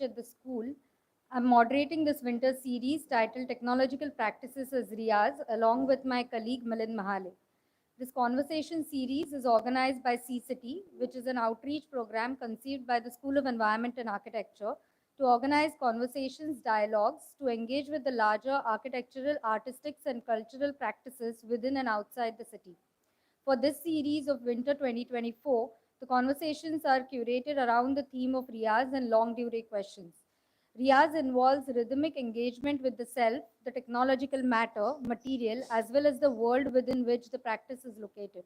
at the school. I'm moderating this winter series titled Technological Practices as RIYAZ along with my colleague Milind Mahale. This conversation series is organized by C-City, which is an outreach program conceived by the School of Environment and Architecture to organize conversations, dialogues, to engage with the larger architectural, artistic, and cultural practices within and outside the city. For this series of Winter 2024, the conversations are curated around the theme of RIYAZ and long durée questions. RIYAZ involves rhythmic engagement with the self, the technological matter, material, as well as the world within which the practice is located.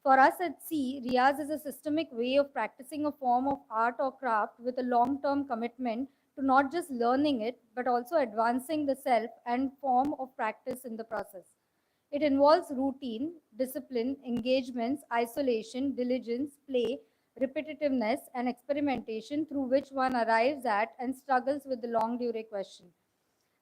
For us at C, RIYAZ is a systemic way of practicing a form of art or craft with a long term commitment to not just learning it, but also advancing the self and form of practice in the process. It involves routine, discipline, engagements, isolation, diligence, play, repetitiveness, and experimentation through which one arrives at and struggles with the long durée question.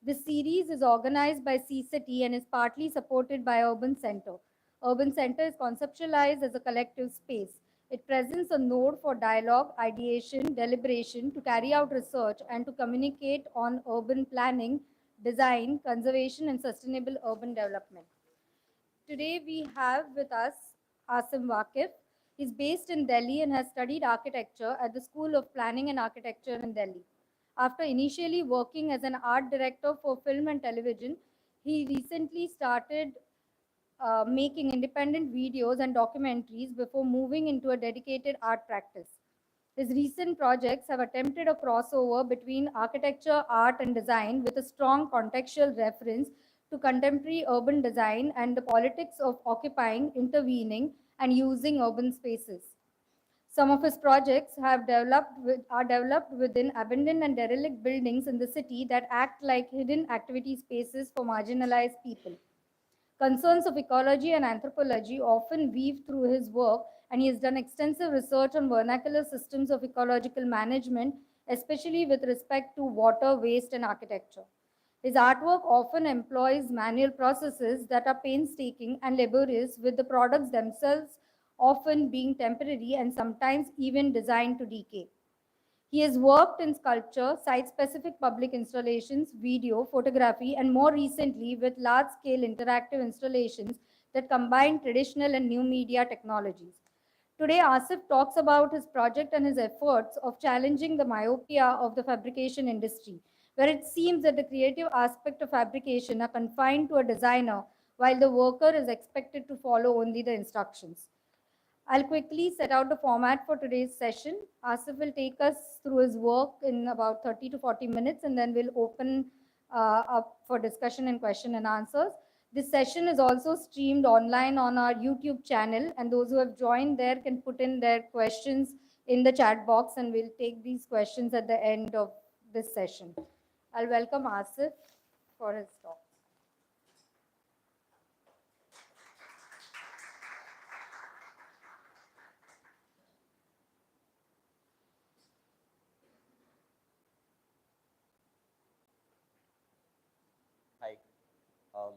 This series is organized by C-City and is partly supported by Urban Center. Urban Center is conceptualized as a collective space. It presents a node for dialogue, ideation, deliberation to carry out research and to communicate on urban planning, design, conservation, and sustainable urban development. Today we have with us Asim Waqif. He's based in Delhi and has studied architecture at the School of Planning and Architecture in Delhi. After initially working as an art director for film and television, he recently started making independent videos and documentaries before moving into a dedicated art practice. His recent projects have attempted a crossover between architecture, art, and design with a strong contextual reference to contemporary urban design and the politics of occupying, intervening, and using urban spaces. Some of his projects are developed within abandoned and derelict buildings in the city that act like hidden activity spaces for marginalized people. Concerns of ecology and anthropology often weave through his work, and he has done extensive research on vernacular systems of ecological management, especially with respect to water, waste, and architecture. His artwork often employs manual processes that are painstaking and laborious, with the products themselves often being temporary and sometimes even designed to decay. He has worked in sculpture, site specific public installations, video, photography, and more recently with large scale interactive installations that combine traditional and new media technologies. Today, Asif talks about his project and his efforts of challenging the myopia of the fabrication industry, where it seems that the creative aspect of fabrication are confined to a designer while the worker is expected to follow only the instructions. I'll quickly set out the format for today's session. Asif will take us through his work in about 30 to 40 minutes, and then we'll open up for discussion and question and answers. This session is also streamed online on our YouTube channel, and those who have joined there can put in their questions in the chat box, and we'll take these questions at the end of this session. I'll welcome Asif for his talk. Hi. Um,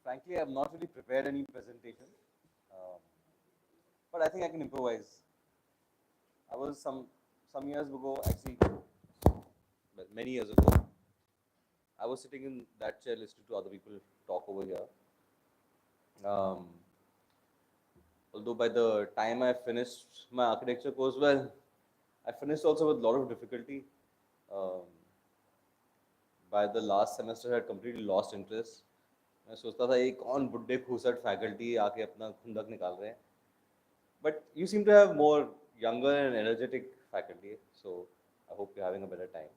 Frankly, I've not really prepared any presentation, um, but I think I can improvise. I was some years ago, actually, well, many years ago, I was sitting in that chair listening to other people talk over here. Um, Although by the time I finished my architecture course, well, I finished also with a lot of difficulty. Um, by the last semester, I had completely lost interest. मैं सोचता था ये कौन बुड्ढे खूसट faculty आके अपना खुंदक निकाल रहे हैं. But you seem to have more younger and energetic faculty, so I hope you're having a better time.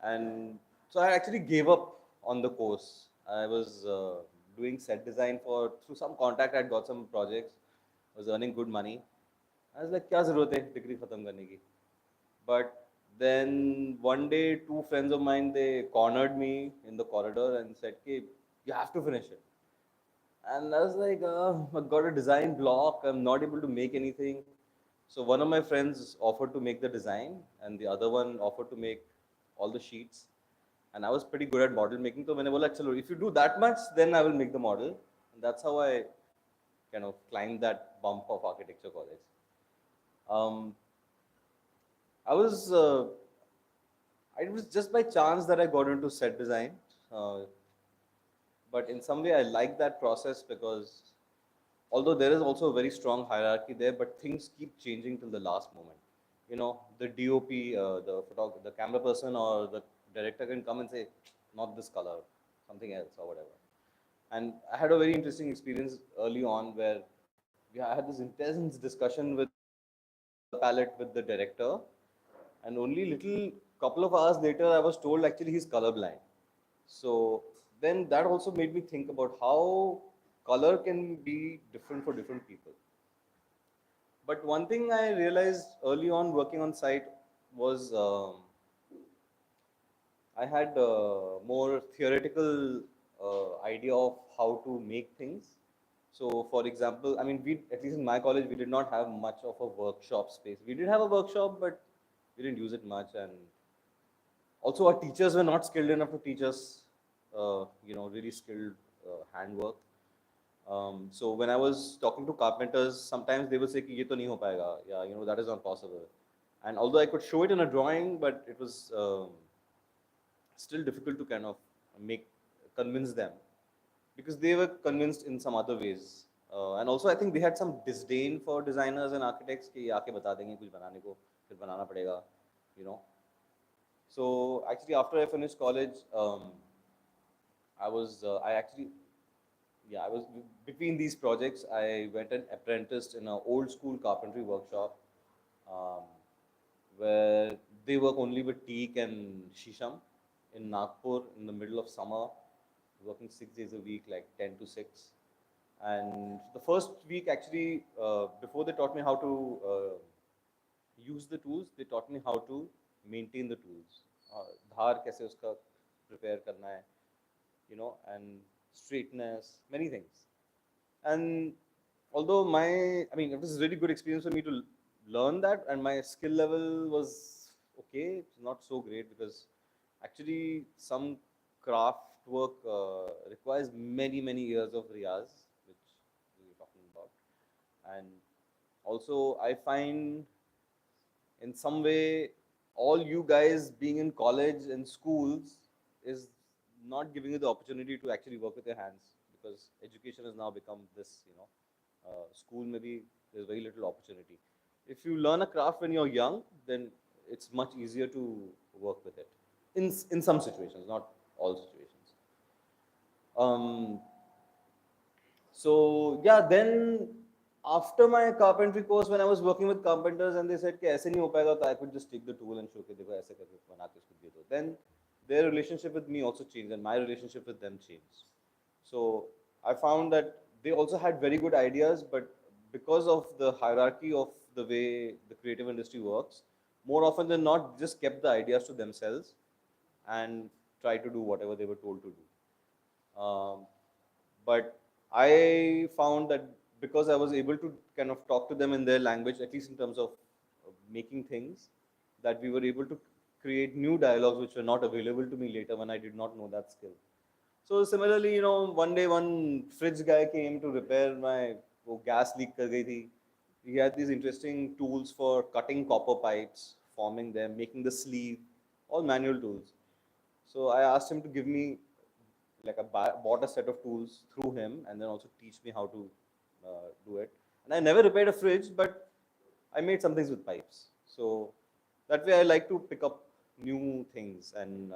And so I actually gave up on the course. I was doing set design through some contact. I'd got some projects, was earning good money. I was like, क्या ज़रूरत है degree खत्म करने की? But then one day, two friends of mine, they cornered me in the corridor and said, "Hey, you have to finish it." And I was like, I've got a design block. I'm not able to make anything. So one of my friends offered to make the design, and the other one offered to make all the sheets. And I was pretty good at model making. So when I was like, "Chalo, if you do that much, then I will make the model." And that's how I kind of climbed that bump of architecture college. Um, I was, it was just by chance that I got into set design. Uh, but in some way, I like that process because although there is also a very strong hierarchy there, but things keep changing till the last moment. You know, the DOP, the camera person or the director can come and say, not this color, something else or whatever. And I had a very interesting experience early on where I had this intense discussion with the color palette with the director, and only little couple of hours later, I was told actually he's colorblind. So then that also made me think about how color can be different for different people. But one thing I realized early on working on site was I had more theoretical idea of how to make things. So, for example, I mean, we at least in my college we did not have much of a workshop space. We did have a workshop, but we didn't use it much, and also our teachers were not skilled enough to teach us, really skilled handwork. So when I was talking to carpenters, sometimes they would say, "कि ये तो नहीं हो पाएगा," yeah, that is not possible. And although I could show it in a drawing, but it was still difficult to kind of make convince them because they were convinced in some other ways. And also, I think they had some disdain for designers and architects कि आके बता देंगे कुछ बनाने को, फिर बनाना पड़ेगा, you know. So actually, after I finished college, I actually, yeah, I was between these projects. I went and apprenticed in an old school carpentry workshop, um, where they work only with teak and shisham in Nagpur in the middle of summer, working 6 days a week, like 10 to 6. And the first week, actually, before they taught me how to use the tools, they taught me how to maintain the tools. Dhar kaise uska prepare karna hai, and straightness, many things. And although it was a really good experience for me to learn that, and my skill level was okay, it's not so great because actually some craft work requires many, many years of riyaz, which we were talking about. And also, I find in some way all you guys being in college and schools is not giving you the opportunity to actually work with your hands because education has now become this, school maybe there's very little opportunity. If you learn a craft when you're young, then it's much easier to work with it in some situations, not all situations. um, so yeah, then after my carpentry course, when I was working with carpenters and they said कि ऐसे नहीं हो पाएगा, तो I could just take the tool and show के देखो ऐसे करके बना के उसको दे दो. Then their relationship with me also changed and my relationship with them changed. So I found that they also had very good ideas, but because of the hierarchy of the way the creative industry works, more often than not, just kept the ideas to themselves and tried to do whatever they were told to do. But I found that because I was able to kind of talk to them in their language, at least in terms of making things, that we were able to create new dialogues which were not available to me later when I did not know that skill. So similarly, one day one fridge guy came to repair my gas leak kar gayi thi. He had these interesting tools for cutting copper pipes, forming them, making the sleeve, all manual tools. So I asked him to give me like bought a set of tools through him and then also teach me how to do it. And I never repaired a fridge, but I made some things with pipes. So that way I like to pick up new things. And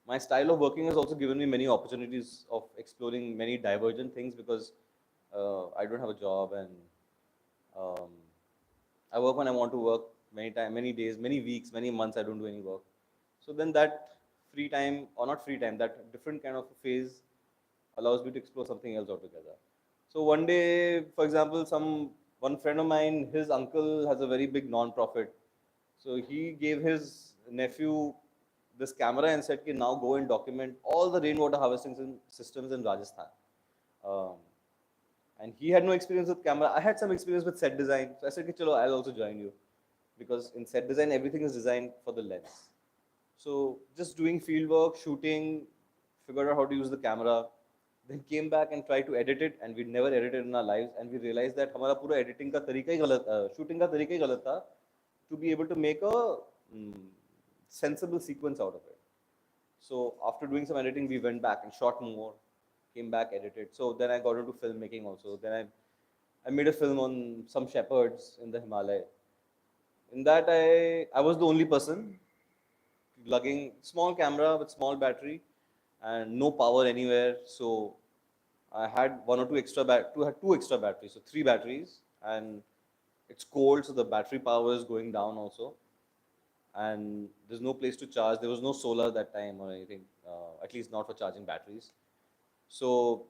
my style of working has also given me many opportunities of exploring many divergent things because I don't have a job and um, I work when I want to work. Many days, many weeks, many months I don't do any work. So then that free time, or not free time, that different kind of phase allows me to explore something else altogether. So one day, for example, one friend of mine, his uncle has a very big non-profit. So he gave his nephew this camera and said, "Ki now go and document all the rainwater harvesting systems in Rajasthan." Um, and he had no experience with camera. I had some experience with set design. So I said, "Chalo, I'll also join you." Because in set design, everything is designed for the lens. So just doing field work, shooting, figured out how to use the camera, then came back and tried to edit it, and we'd never edited in our lives, and we realized that हमारा पूरा editing का तरीका ही गलत, shooting का तरीका ही गलत था. to be able to make a sensible sequence out of it. So after doing some editing, we went back and shot more, came back, edited. So then I got into filmmaking also. Then I made a film on some shepherds in the Himalaya. In that, I was the only person lugging small camera with small battery and no power anywhere. So I had one or two extra had two extra batteries, so three batteries, and it's cold, so the battery power is going down also, and there's no place to charge. There was no solar that time or anything, at least not for charging batteries. So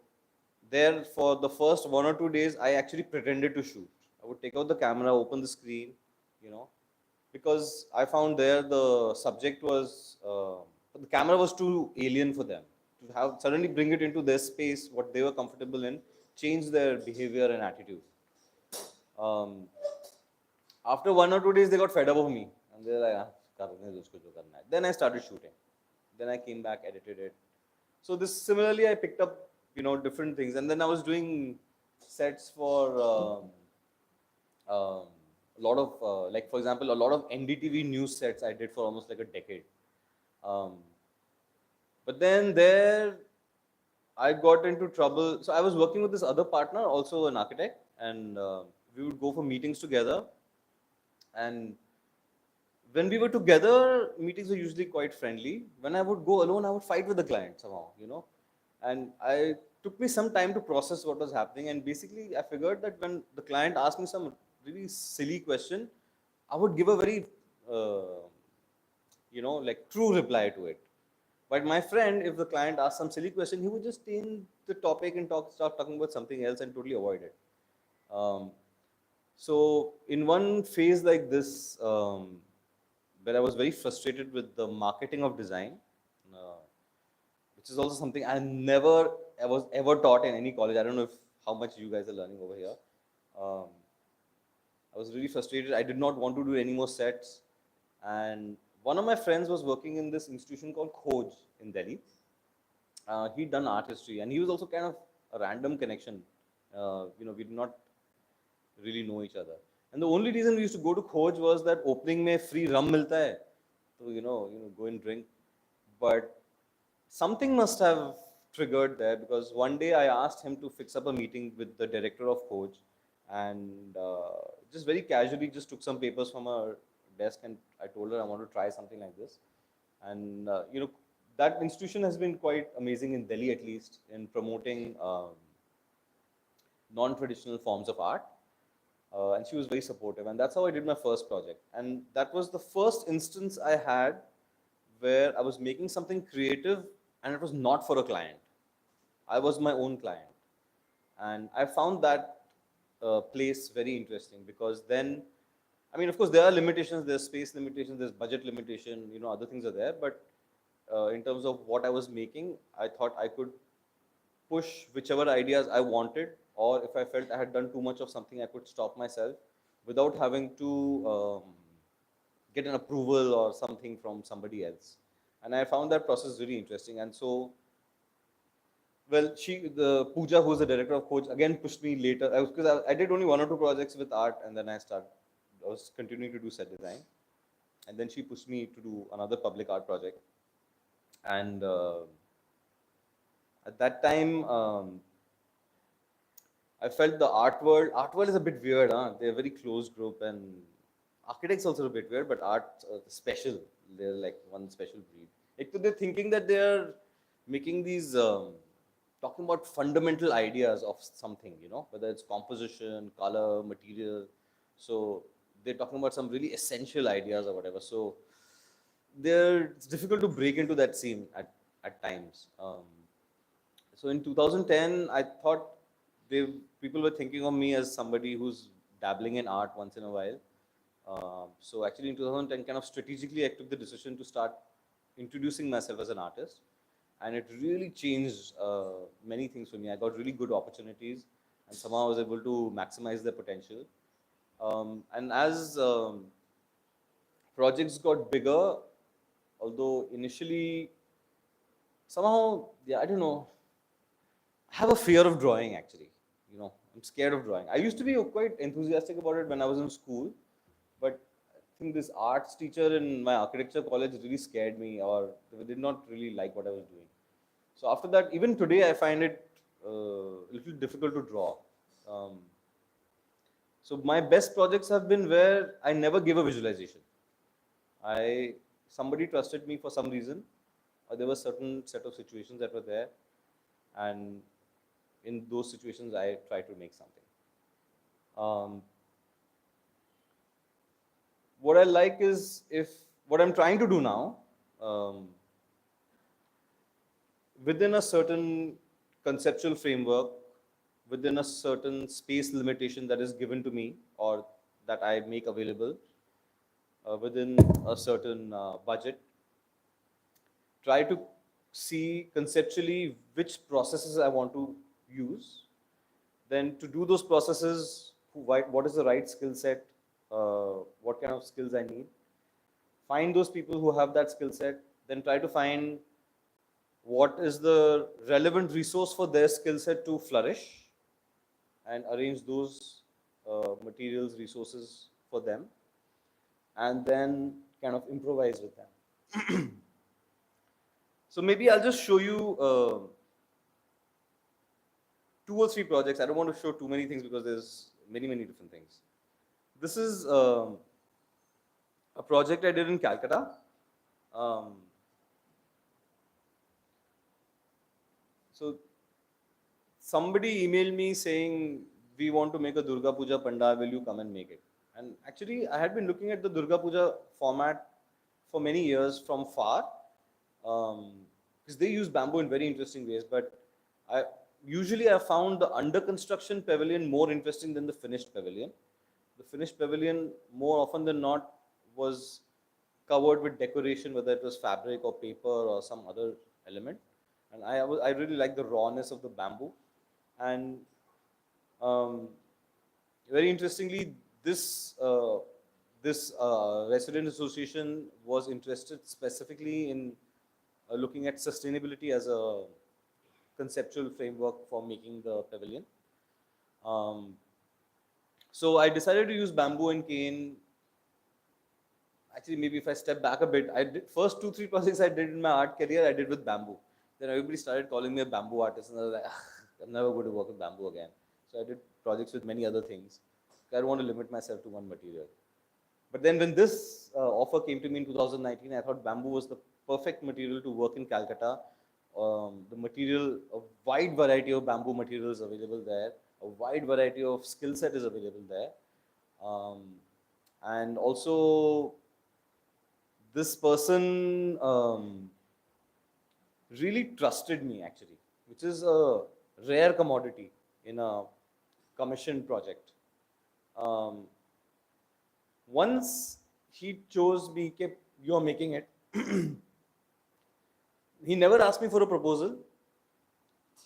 there, for the first 1 or 2 days, I actually pretended to shoot. I would take out the camera, open the screen, you know, because I found there the subject was the camera was too alien for them to have suddenly bring it into their space, what they were comfortable in, change their behavior and attitude. Um, After 1 or 2 days, they got fed up of me, and they're like, "Ah, karne do usko jo karna hai." Then I started shooting. Then I came back, edited it. So this similarly, I picked up different things, and then I was doing sets for a lot of like, for example, a lot of NDTV news sets I did for almost like a decade. Um, but then there, I got into trouble. So I was working with this other partner, also an architect, and we would go for meetings together. And when we were together, meetings were usually quite friendly. When I would go alone, I would fight with the client somehow. And I took me some time to process what was happening. And basically, I figured that when the client asked me some really silly question, I would give a very, like true reply to it. But my friend, if the client asked some silly question, he would just change the topic and start talking about something else and totally avoid it. Um, so in one phase like this, where I was very frustrated with the marketing of design, uh, which is also something I was ever taught in any college. I don't know if how much you guys are learning over here. Um, I was really frustrated. I did not want to do any more sets. And one of my friends was working in this institution called Khoj in Delhi. He'd done art history, and he was also kind of a random connection. We did not really know each other. And the only reason we used to go to Khoj was that opening mein free rum milta hai. So, go and drink. But something must have triggered there, because one day I asked him to fix up a meeting with the director of Khoj, and just very casually just took some papers from her desk, and I told her I want to try something like this. And that institution has been quite amazing in Delhi, at least, in promoting non-traditional forms of art. And she was very supportive, and that's how I did my first project. And that was the first instance I had where I was making something creative, and it was not for a client. I was my own client, and I found that place very interesting, because then, I mean, of course, there are limitations. There's space limitations. There's budget limitation. Other things are there. But in terms of what I was making, I thought I could push whichever ideas I wanted, or if I felt I had done too much of something, I could stop myself without having to get an approval or something from somebody else. And I found that process really interesting. And so, well, the Pooja, who's the director of Coach, again pushed me later, because I did only 1 or 2 projects with art, and then I was continuing to do set design. And then she pushed me to do another public art project. And at that time, I felt the art world is a bit weird. They're a very closed group, and architects also a bit weird, but art special. They're like one special breed. They're thinking that they're making these, talking about fundamental ideas of something, whether it's composition, color, material. So they're talking about some really essential ideas or whatever. So it's difficult to break into that scene at times. So in 2010, I thought people were thinking of me as somebody who's dabbling in art once in a while. So actually in 2010, kind of strategically, I took the decision to start introducing myself as an artist. And it really changed many things for me. I got really good opportunities, and somehow I was able to maximize their potential. And as projects got bigger, although initially, somehow, yeah, I don't know, I have a fear of drawing actually. I'm scared of drawing. I used to be quite enthusiastic about it when I was in school, but think this arts teacher in my architecture college really scared me, or they did not really like what I was doing. So after that, even today, I find it a little difficult to draw. Um, so my best projects have been where I never give a visualization. I Somebody trusted me for some reason, or there was certain set of situations that were there, and in those situations, I try to make something. Um, what I like is if what I'm trying to do now, um, within a certain conceptual framework, within a certain space limitation that is given to me or that I make available, within a certain budget, try to see conceptually which processes I want to use. Then to do those processes, what is the right skill set, what kind of skills I need. Find those people who have that skill set, then try to find what is the relevant resource for their skill set to flourish and arrange those materials, resources for them, and then kind of improvise with them. So maybe I'll just show you 2 or 3 projects. I don't want to show too many things because there's many different things. This is a project I did in Calcutta. Um, so somebody emailed me saying, we want to make a Durga Puja Pandal, will you come and make it? And actually, I had been looking at the Durga Puja format for many years from far, because they use bamboo in very interesting ways. But I usually I found the under construction pavilion more interesting than the finished pavilion. The finished pavilion, more often than not, was covered with decoration, whether it was fabric or paper or some other element. And I really like the rawness of the bamboo. And um, very interestingly, this resident association was interested specifically in looking at sustainability as a conceptual framework for making the pavilion. Um, so I decided to use bamboo and cane. Actually, maybe if I step back a bit, I did first 2 3 projects I did in my art career, I did with bamboo. Then everybody started calling me a bamboo artist, and I was like, I'm never going to work with bamboo again. So I did projects with many other things. I don't want to limit myself to one material. But then when this offer came to me in 2019, I thought bamboo was the perfect material to work in Calcutta. The material, a wide variety of bamboo materials available there, a wide variety of skill set is available there. Um, and also, this person really trusted me actually, which is a rare commodity in a commission project. Um, Once he chose me, kept, you're making it. He never asked me for a proposal.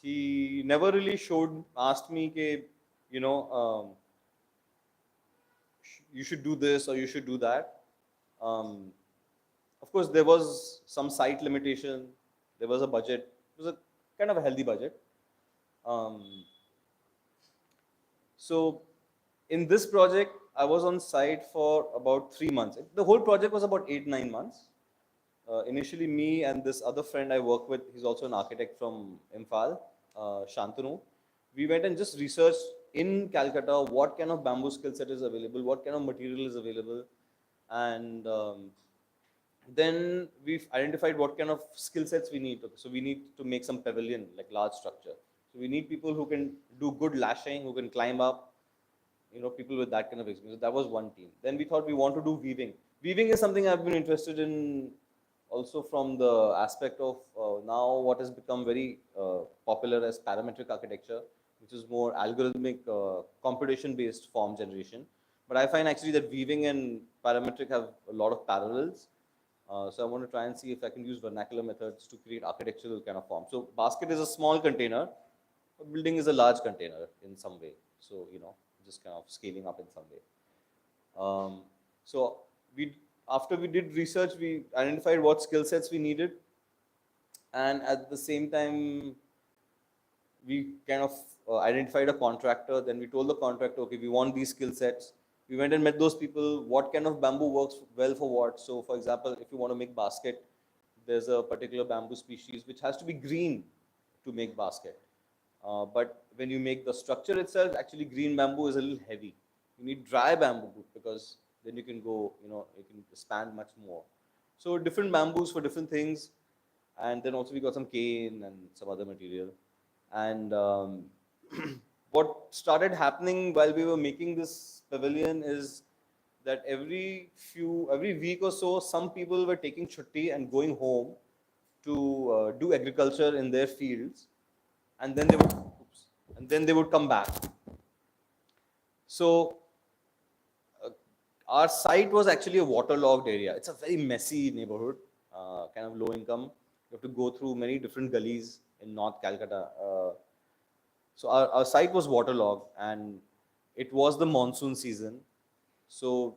He never really asked me, ke, you know, you should do this or you should do that. Um, of course, there was some site limitation. There was a budget. It was a kind of a healthy budget. Um, so in this project, I was on site for about 3 months. The whole project was about 8 9 months. Initially, me and this other friend I work with, he's also an architect from Imphal, Shantanu. We went and just researched in Calcutta what kind of bamboo skill set is available, what kind of material is available, and then we've identified what kind of skill sets we need. So we need to make some pavilion, like large structure. So we need people who can do good lashing, who can climb up, people with that kind of experience. So that was one team. Then we thought we want to do weaving. Weaving is something I've been interested in also from the aspect of now what has become very popular as parametric architecture, which is more algorithmic computation-based form generation. But I find actually that weaving and parametric have a lot of parallels. So I want to try and see if I can use vernacular methods to create architectural kind of form. So basket is a small container, a building is a large container in some way. So, just kind of scaling up in some way. So after we did research, we identified what skill sets we needed. And at the same time, we kind of identified a contractor. Then we told the contractor, okay, we want these skill sets. We went and met those people, what kind of bamboo works well for what. So for example, if you want to make basket, there's a particular bamboo species which has to be green to make basket. But when you make the structure itself, actually green bamboo is a little heavy. You need dry bamboo because then you can go, you can span much more. So different bamboos for different things. And then also we got some cane and some other material. And what started happening while we were making this pavilion is that every week or so, some people were taking chutti and going home to do agriculture in their fields, and then they would come back. So our site was actually a waterlogged area. It's a very messy neighborhood, kind of low income. You have to go through many different gullies in North Calcutta. So our site was waterlogged, and it was the monsoon season. So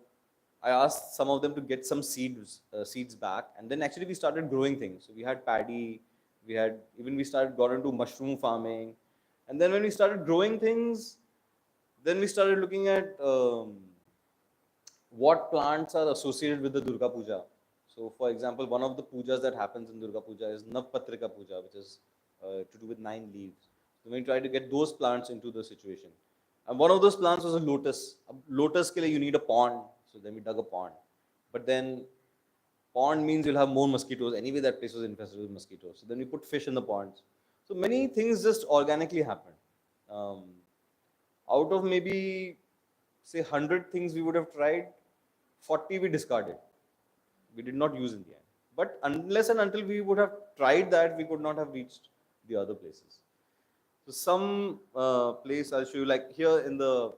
I asked some of them to get some seeds back, and then actually we started growing things. So we had paddy, we started got into mushroom farming, and then when we started growing things, then we started looking at what plants are associated with the Durga Puja. So, for example, one of the pujas that happens in Durga Puja is Navpatrika Puja, which is to do with 9 leaves. So, we tried to get those plants into the situation. And one of those plants was a lotus. A lotus ke liye you need a pond. So, then we dug a pond. But then pond means you'll have more mosquitoes. Anyway, that place was infested with mosquitoes. So, then we put fish in the ponds. So, many things just organically happened. Out of maybe, say, 100 things we would have tried, 40 we discarded. We did not use in the end. But unless and until we would have tried that, we could not have reached the other places. So some place I'll show you, like here in the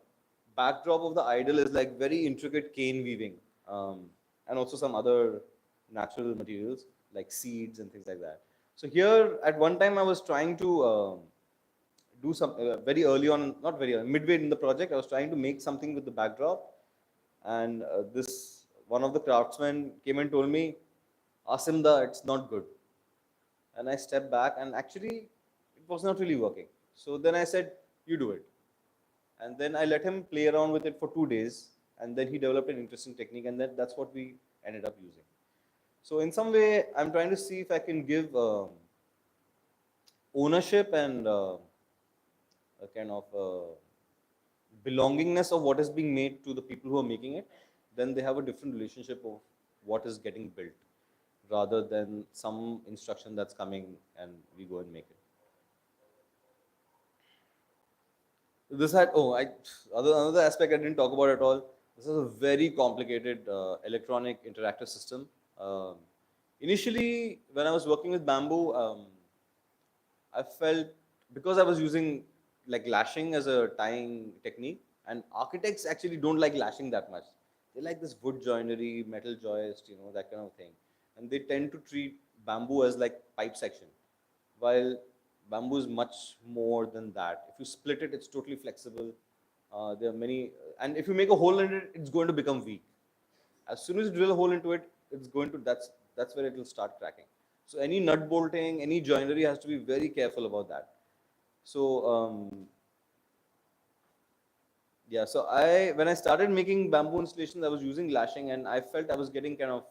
backdrop of the idol is like very intricate cane weaving, and also some other natural materials like seeds and things like that. So here at one time I was trying to do some very early on, not very early, midway in the project, I was trying to make something with the backdrop, and this one of the craftsmen came and told me, Asim, it's not good. And I stepped back, and actually it was not really working. So then I said, you do it. And then I let him play around with it for 2 days, and then he developed an interesting technique, and that's what we ended up using. So in some way, I'm trying to see if I can give ownership and a kind of belongingness of what is being made to the people who are making it. Then they have a different relationship of what is getting built, rather than some instruction that's coming and we go and make it. This had another aspect I didn't talk about at all. This is a very complicated electronic interactive system. Initially, when I was working with bamboo, I felt, because I was using like lashing as a tying technique, and architects actually don't like lashing that much. They like this wood joinery, metal joist, that kind of thing, and they tend to treat bamboo as like pipe section, while bamboo is much more than that. If you split it, it's totally flexible. There are many, and if you make a hole in it, it's going to become weak. As soon as you drill a hole into it, it's going to that's where it will start cracking. So any nut bolting, any joinery has to be very careful about that. So yeah, so when I started making bamboo installations, I was using lashing, and I felt I was getting kind of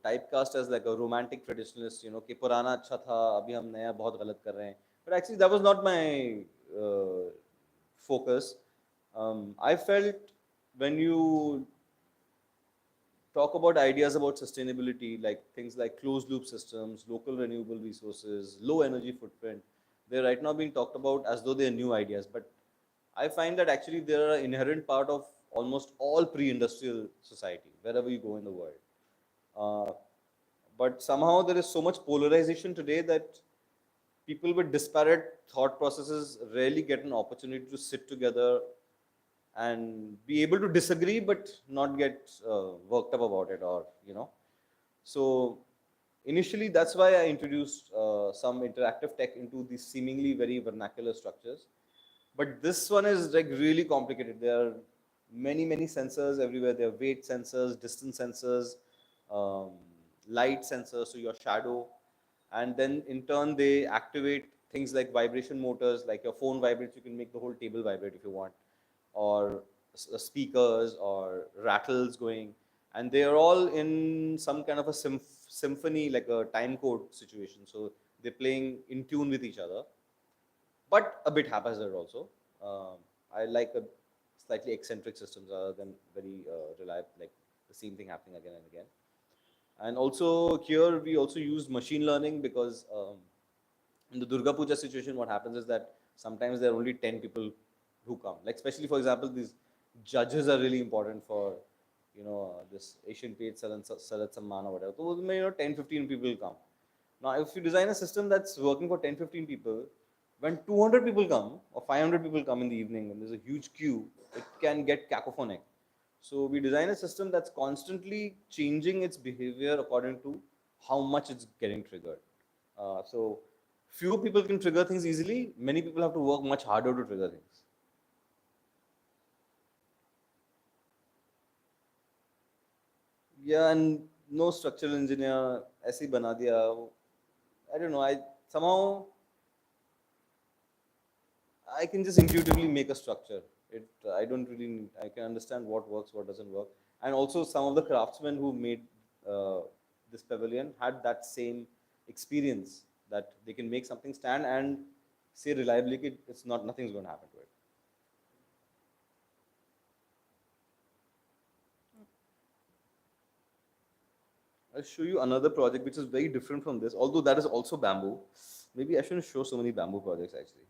typecast as like a romantic traditionalist, कि पुराना अच्छा था, अभी हम नया बहुत गलत कर रहे हैं. But actually, that was not my focus. I felt when you talk about ideas about sustainability, like things like closed loop systems, local renewable resources, low energy footprint, they're right now being talked about as though they're new ideas. But I find that actually they're an inherent part of almost all pre-industrial society, wherever you go in the world. But somehow there is so much polarization today that people with disparate thought processes rarely get an opportunity to sit together and be able to disagree but not get worked up about it, or so initially that's why I introduced some interactive tech into these seemingly very vernacular structures. But this one is like really complicated. There are many sensors everywhere. There are weight sensors, distance sensors, light sensors, so your shadow, and then in turn they activate things like vibration motors. Like your phone vibrates, you can make the whole table vibrate if you want. Or speakers or rattles going, and they are all in some kind of a symphony, like a time code situation. So they're playing in tune with each other, but a bit haphazard also. I like a slightly eccentric systems rather than very reliable, like the same thing happening again and again. And also here we also use machine learning because in the Durga Puja situation, what happens is that sometimes there are only 10 people who come. Like especially for example, these judges are really important for this Asian Paid Salat Samman or whatever. So 10, 15 people come. Now if you design a system that's working for 10, 15 people, when 200 people come or 500 people come in the evening, when there's a huge queue, it can get cacophonic. So we design a system that's constantly changing its behavior according to how much it's getting triggered. So few people can trigger things easily. Many people have to work much harder to trigger things. Yeah, and no structural engineer, ऐसे ही बना दिया. I don't know. Somehow I can just intuitively make a structure. I don't really need, I can understand what works, what doesn't work. And also some of the craftsmen who made uh, this pavilion had that same experience that they can make something stand and say reliably it's not, nothing's going to happen to it. I'll show you another project which is very different from this, although that is also bamboo. Maybe I shouldn't show so many bamboo projects actually.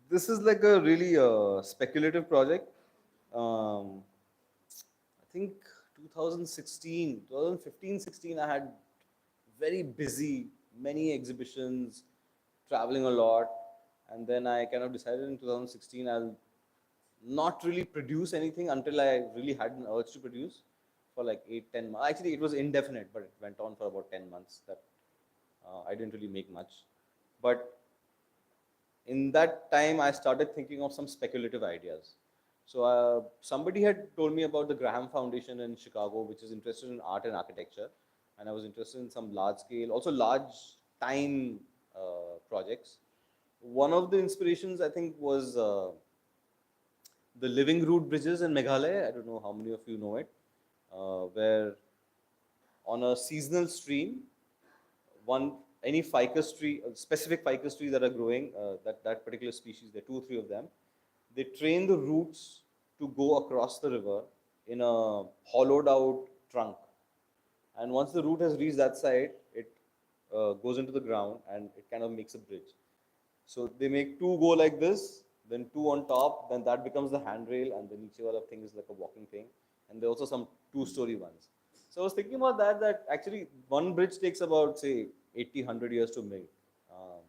This is like a really speculative project. I think 2016, 2015, 16, I had very busy, many exhibitions, traveling a lot. And then I kind of decided in 2016 I'll not really produce anything until I really had an urge to produce for like 8, 10 months. Actually, it was indefinite, but it went on for about 10 months that I didn't really make much. But in that time, I started thinking of some speculative ideas. So somebody had told me about the Graham Foundation in Chicago, which is interested in art and architecture, and I was interested in some large scale, also large time projects. One of the inspirations I think was the Living Root Bridges in Meghalaya. I don't know how many of you know it, where on a seasonal stream, one any ficus tree, specific ficus trees that are growing, that particular species, there are 2 or 3 of them. They train the roots to go across the river in a hollowed out trunk, and once the root has reached that side, it goes into the ground and it kind of makes a bridge. So they make 2 go like this, then 2 on top, then that becomes the handrail, and the niche wala thing is like a walking thing. And there are also some 2-story ones. So I was thinking about that actually one bridge takes about say 80, 100 years to make. Um,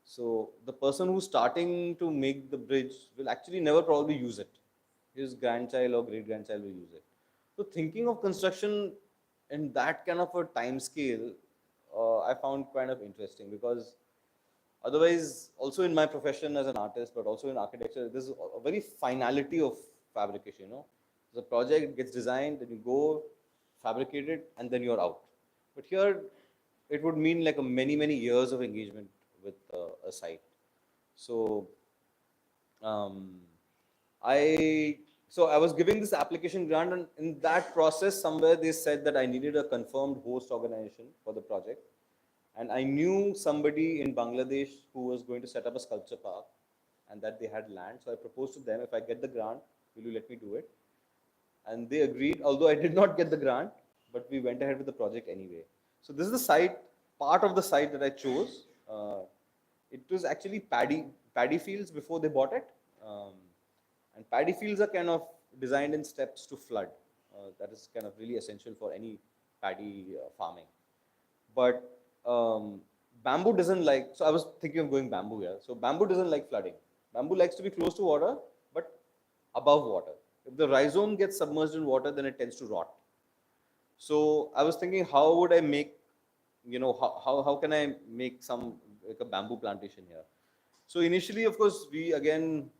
so the person who's starting to make the bridge will actually never probably use it. His grandchild or great grandchild will use it. So thinking of construction in that kind of a time scale, I found kind of interesting because otherwise, also in my profession as an artist, but also in architecture, there's a very finality of fabrication. The project gets designed, then you go fabricate it, and then you're out. But here, it would mean like a many years of engagement with a site. So um, I was giving this application grant, and in that process, somewhere they said that I needed a confirmed host organization for the project. And I knew somebody in Bangladesh who was going to set up a sculpture park and that they had land. So I proposed to them, if I get the grant, will you let me do it? And they agreed, although I did not get the grant, but we went ahead with the project anyway. So this is the site, part of the site that I chose. It was actually paddy fields before they bought it. And paddy fields are kind of designed in steps to flood. That is kind of really essential for any paddy farming. But bamboo doesn't like, so I was thinking of going bamboo here. So bamboo doesn't like flooding. Bamboo likes to be close to water, but above water. If the rhizome gets submerged in water, then it tends to rot. So I was thinking, how would I make, how can I make some, like a bamboo plantation here? So initially, of course, we again,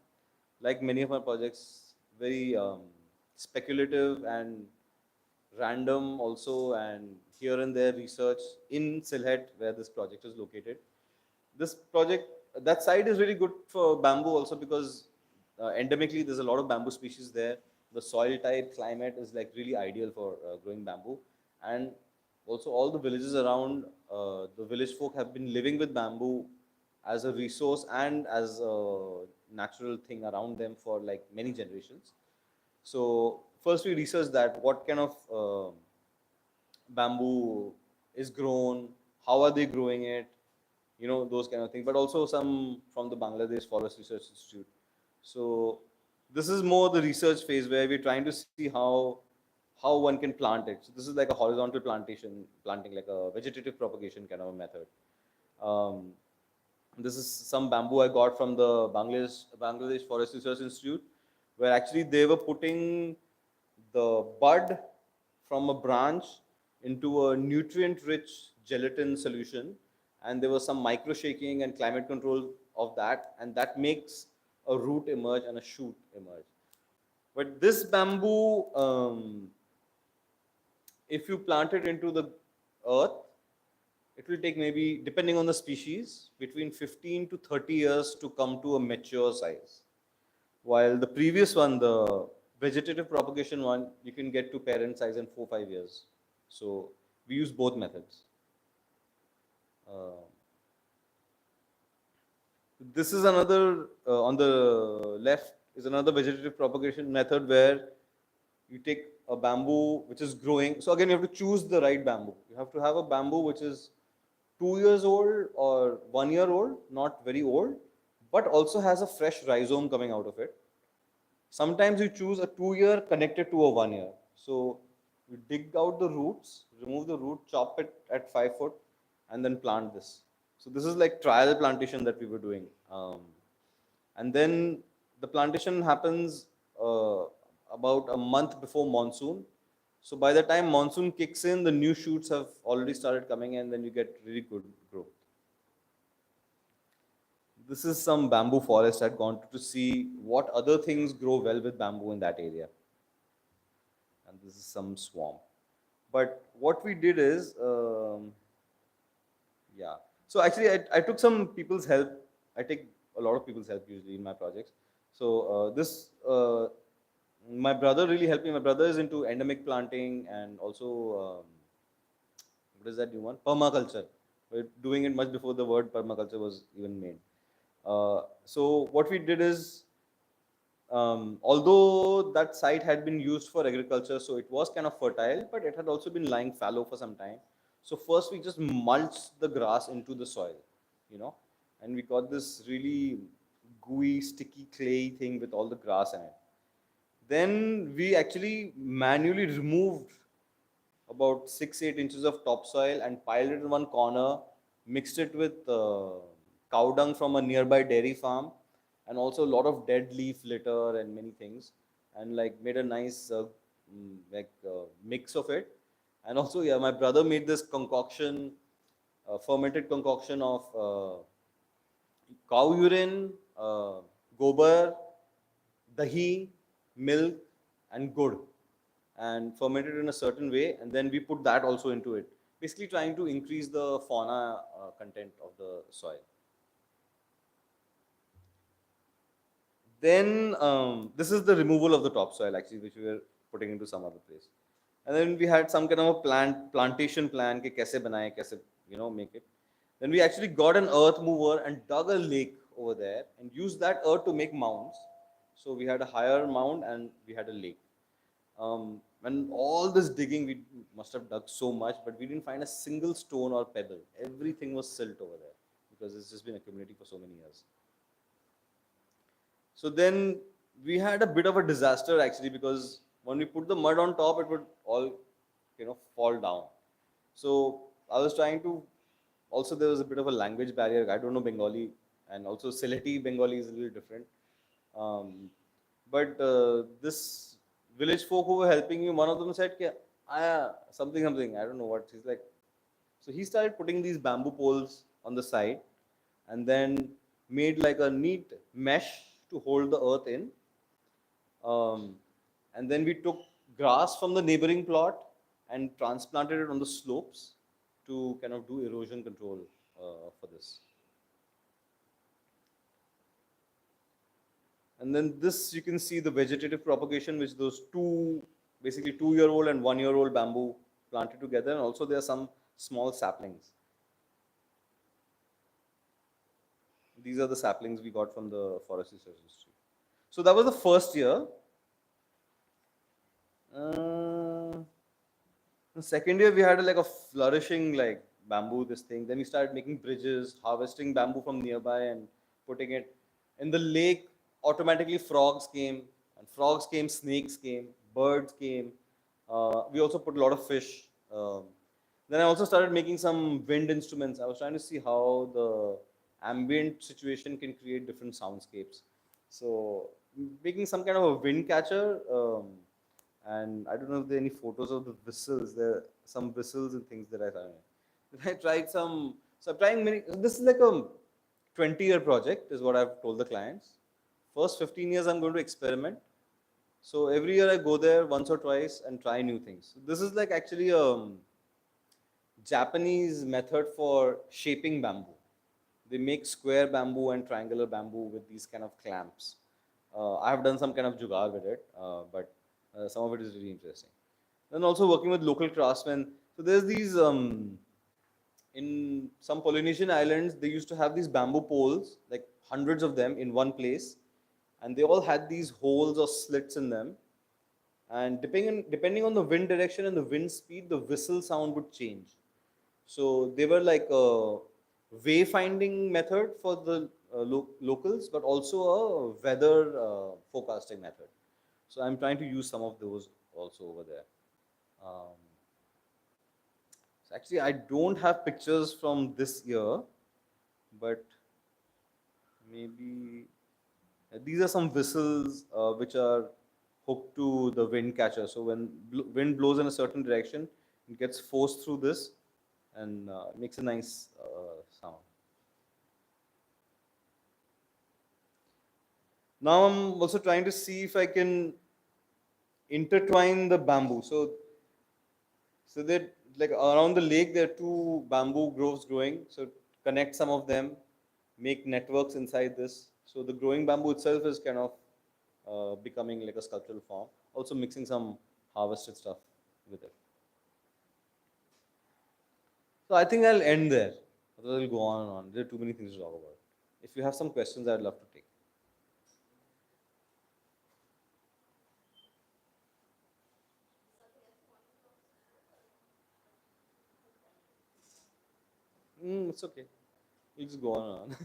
like many of our projects, very speculative and random also, and here and there research in Sylhet, where this project is located. This project, that site is really good for bamboo also because endemically there's a lot of bamboo species there. The soil type, climate is like really ideal for growing bamboo. And also all the villages around, the village folk have been living with bamboo as a resource and as a natural thing around them for like many generations. So first we researched that what kind of bamboo is grown, how are they growing it, those kind of things, but also some from the Bangladesh Forest Research Institute. So this is more the research phase where we're trying to see how one can plant it. So this is like a horizontal planting, like a vegetative propagation kind of a method. Um, this is some bamboo I got from the Bangladesh Forest Research Institute, where actually they were putting the bud from a branch into a nutrient-rich gelatin solution, and there was some micro shaking and climate control of that, and that makes a root emerge and a shoot emerge. But this bamboo, if you plant it into the earth, it will take maybe, depending on the species, between 15 to 30 years to come to a mature size. While the previous one, the vegetative propagation one, you can get to parent size in 4 5 years. So we use both methods. Uh, this is another, on the left is another vegetative propagation method where you take a bamboo which is growing. So again, you have to choose the right bamboo. You have to have a bamboo which is 2 years old or 1 year old, not very old, but also has a fresh rhizome coming out of it. Sometimes you choose a 2 year connected to a 1 year. So you dig out the roots, remove the root, chop it at 5 foot, and then plant this. So this is like trial plantation that we were doing. And then the plantation happens about a month before monsoon. So by the time monsoon kicks in, the new shoots have already started coming in, then you get really good growth. This is some bamboo forest I'd gone to see what other things grow well with bamboo in that area. And this is some swamp. But what we did is, yeah. So actually, I took some people's help. I take a lot of people's help usually in my projects. So my brother really helped me. My brother is into endemic planting and also, what is that new one? Permaculture. We're doing it much before the word permaculture was even made. So what we did is, although that site had been used for agriculture, so it was kind of fertile, but it had also been lying fallow for some time. So first we just mulched the grass into the soil, and we got this really gooey, sticky clay thing with all the grass in it. Then we actually manually removed about 6 8 inches of topsoil and piled it in one corner, mixed it with cow dung from a nearby dairy farm, and also a lot of dead leaf litter and many things, and like made a nice mix of it. And also, yeah, my brother made this concoction, fermented concoction of cow urine, gobar, dahi, milk, and gur, and fermented in a certain way, and then we put that also into it, basically trying to increase the fauna content of the soil. Then this is the removal of the topsoil actually, which we were putting into some other place. And then we had some kind of a plantation plan, कि कैसे बनाए, कैसे make it. Then we actually got an earth mover and dug a lake over there and used that earth to make mounds. So we had a higher mound and we had a lake. And all this digging, we must have dug so much, but we didn't find a single stone or pebble. Everything was silt over there because it's just been a community for so many years. So then we had a bit of a disaster actually, because when we put the mud on top, it would all, fall down. So I was trying to, also there was a bit of a language barrier. I don't know Bengali, and also Sylheti Bengali is a little different. But this village folk who were helping me, one of them said, something, I don't know what. He's like, so he started putting these bamboo poles on the side and then made like a neat mesh to hold the earth in. And then we took grass from the neighboring plot and transplanted it on the slopes to kind of do erosion control for this. And then this, you can see the vegetative propagation, which those basically 2-year-old and 1-year-old bamboo planted together, and also there are some small saplings. These are the saplings we got from the Forest Research Institute. So that was the first year. The second year we had like a flourishing like bamboo this thing. Then we started making bridges, harvesting bamboo from nearby and putting it in the lake. Automatically frogs came, and frogs came, snakes came, birds came. We also put a lot of fish. Then I also started making some wind instruments. I was trying to see how the ambient situation can create different soundscapes. So making some kind of a wind catcher. And I don't know if there are any photos of the whistles. There are some whistles and things that I found. I tried some. So I'm trying many. This is like a 20-year project, is what I've told the clients. First 15 years, I'm going to experiment. So every year I go there once or twice and try new things. So this is like actually a Japanese method for shaping bamboo. They make square bamboo and triangular bamboo with these kind of clamps. I have done some kind of jugaad with it, but some of it is really interesting. Then also working with local craftsmen. So there's these, in some Polynesian islands, they used to have these bamboo poles, like hundreds of them in one place. And they all had these holes or slits in them. And depending on the wind direction and the wind speed, the whistle sound would change. So they were like a wayfinding method for the locals, but also a weather forecasting method. So I'm trying to use some of those also over there. So actually, I don't have pictures from this year, but maybe these are some whistles which are hooked to the wind catcher. So when wind blows in a certain direction, it gets forced through this and makes a nice sound. Now I'm also trying to see if I can intertwine the bamboo. So that like around the lake there are 2 bamboo groves growing. So connect some of them, make networks inside this. So the growing bamboo itself is kind of becoming like a sculptural form. Also mixing some harvested stuff with it. So I think I'll end there. Otherwise, I'll go on and on. There are too many things to talk about. If you have some questions, I'd love to take. It's okay. You just go on and on.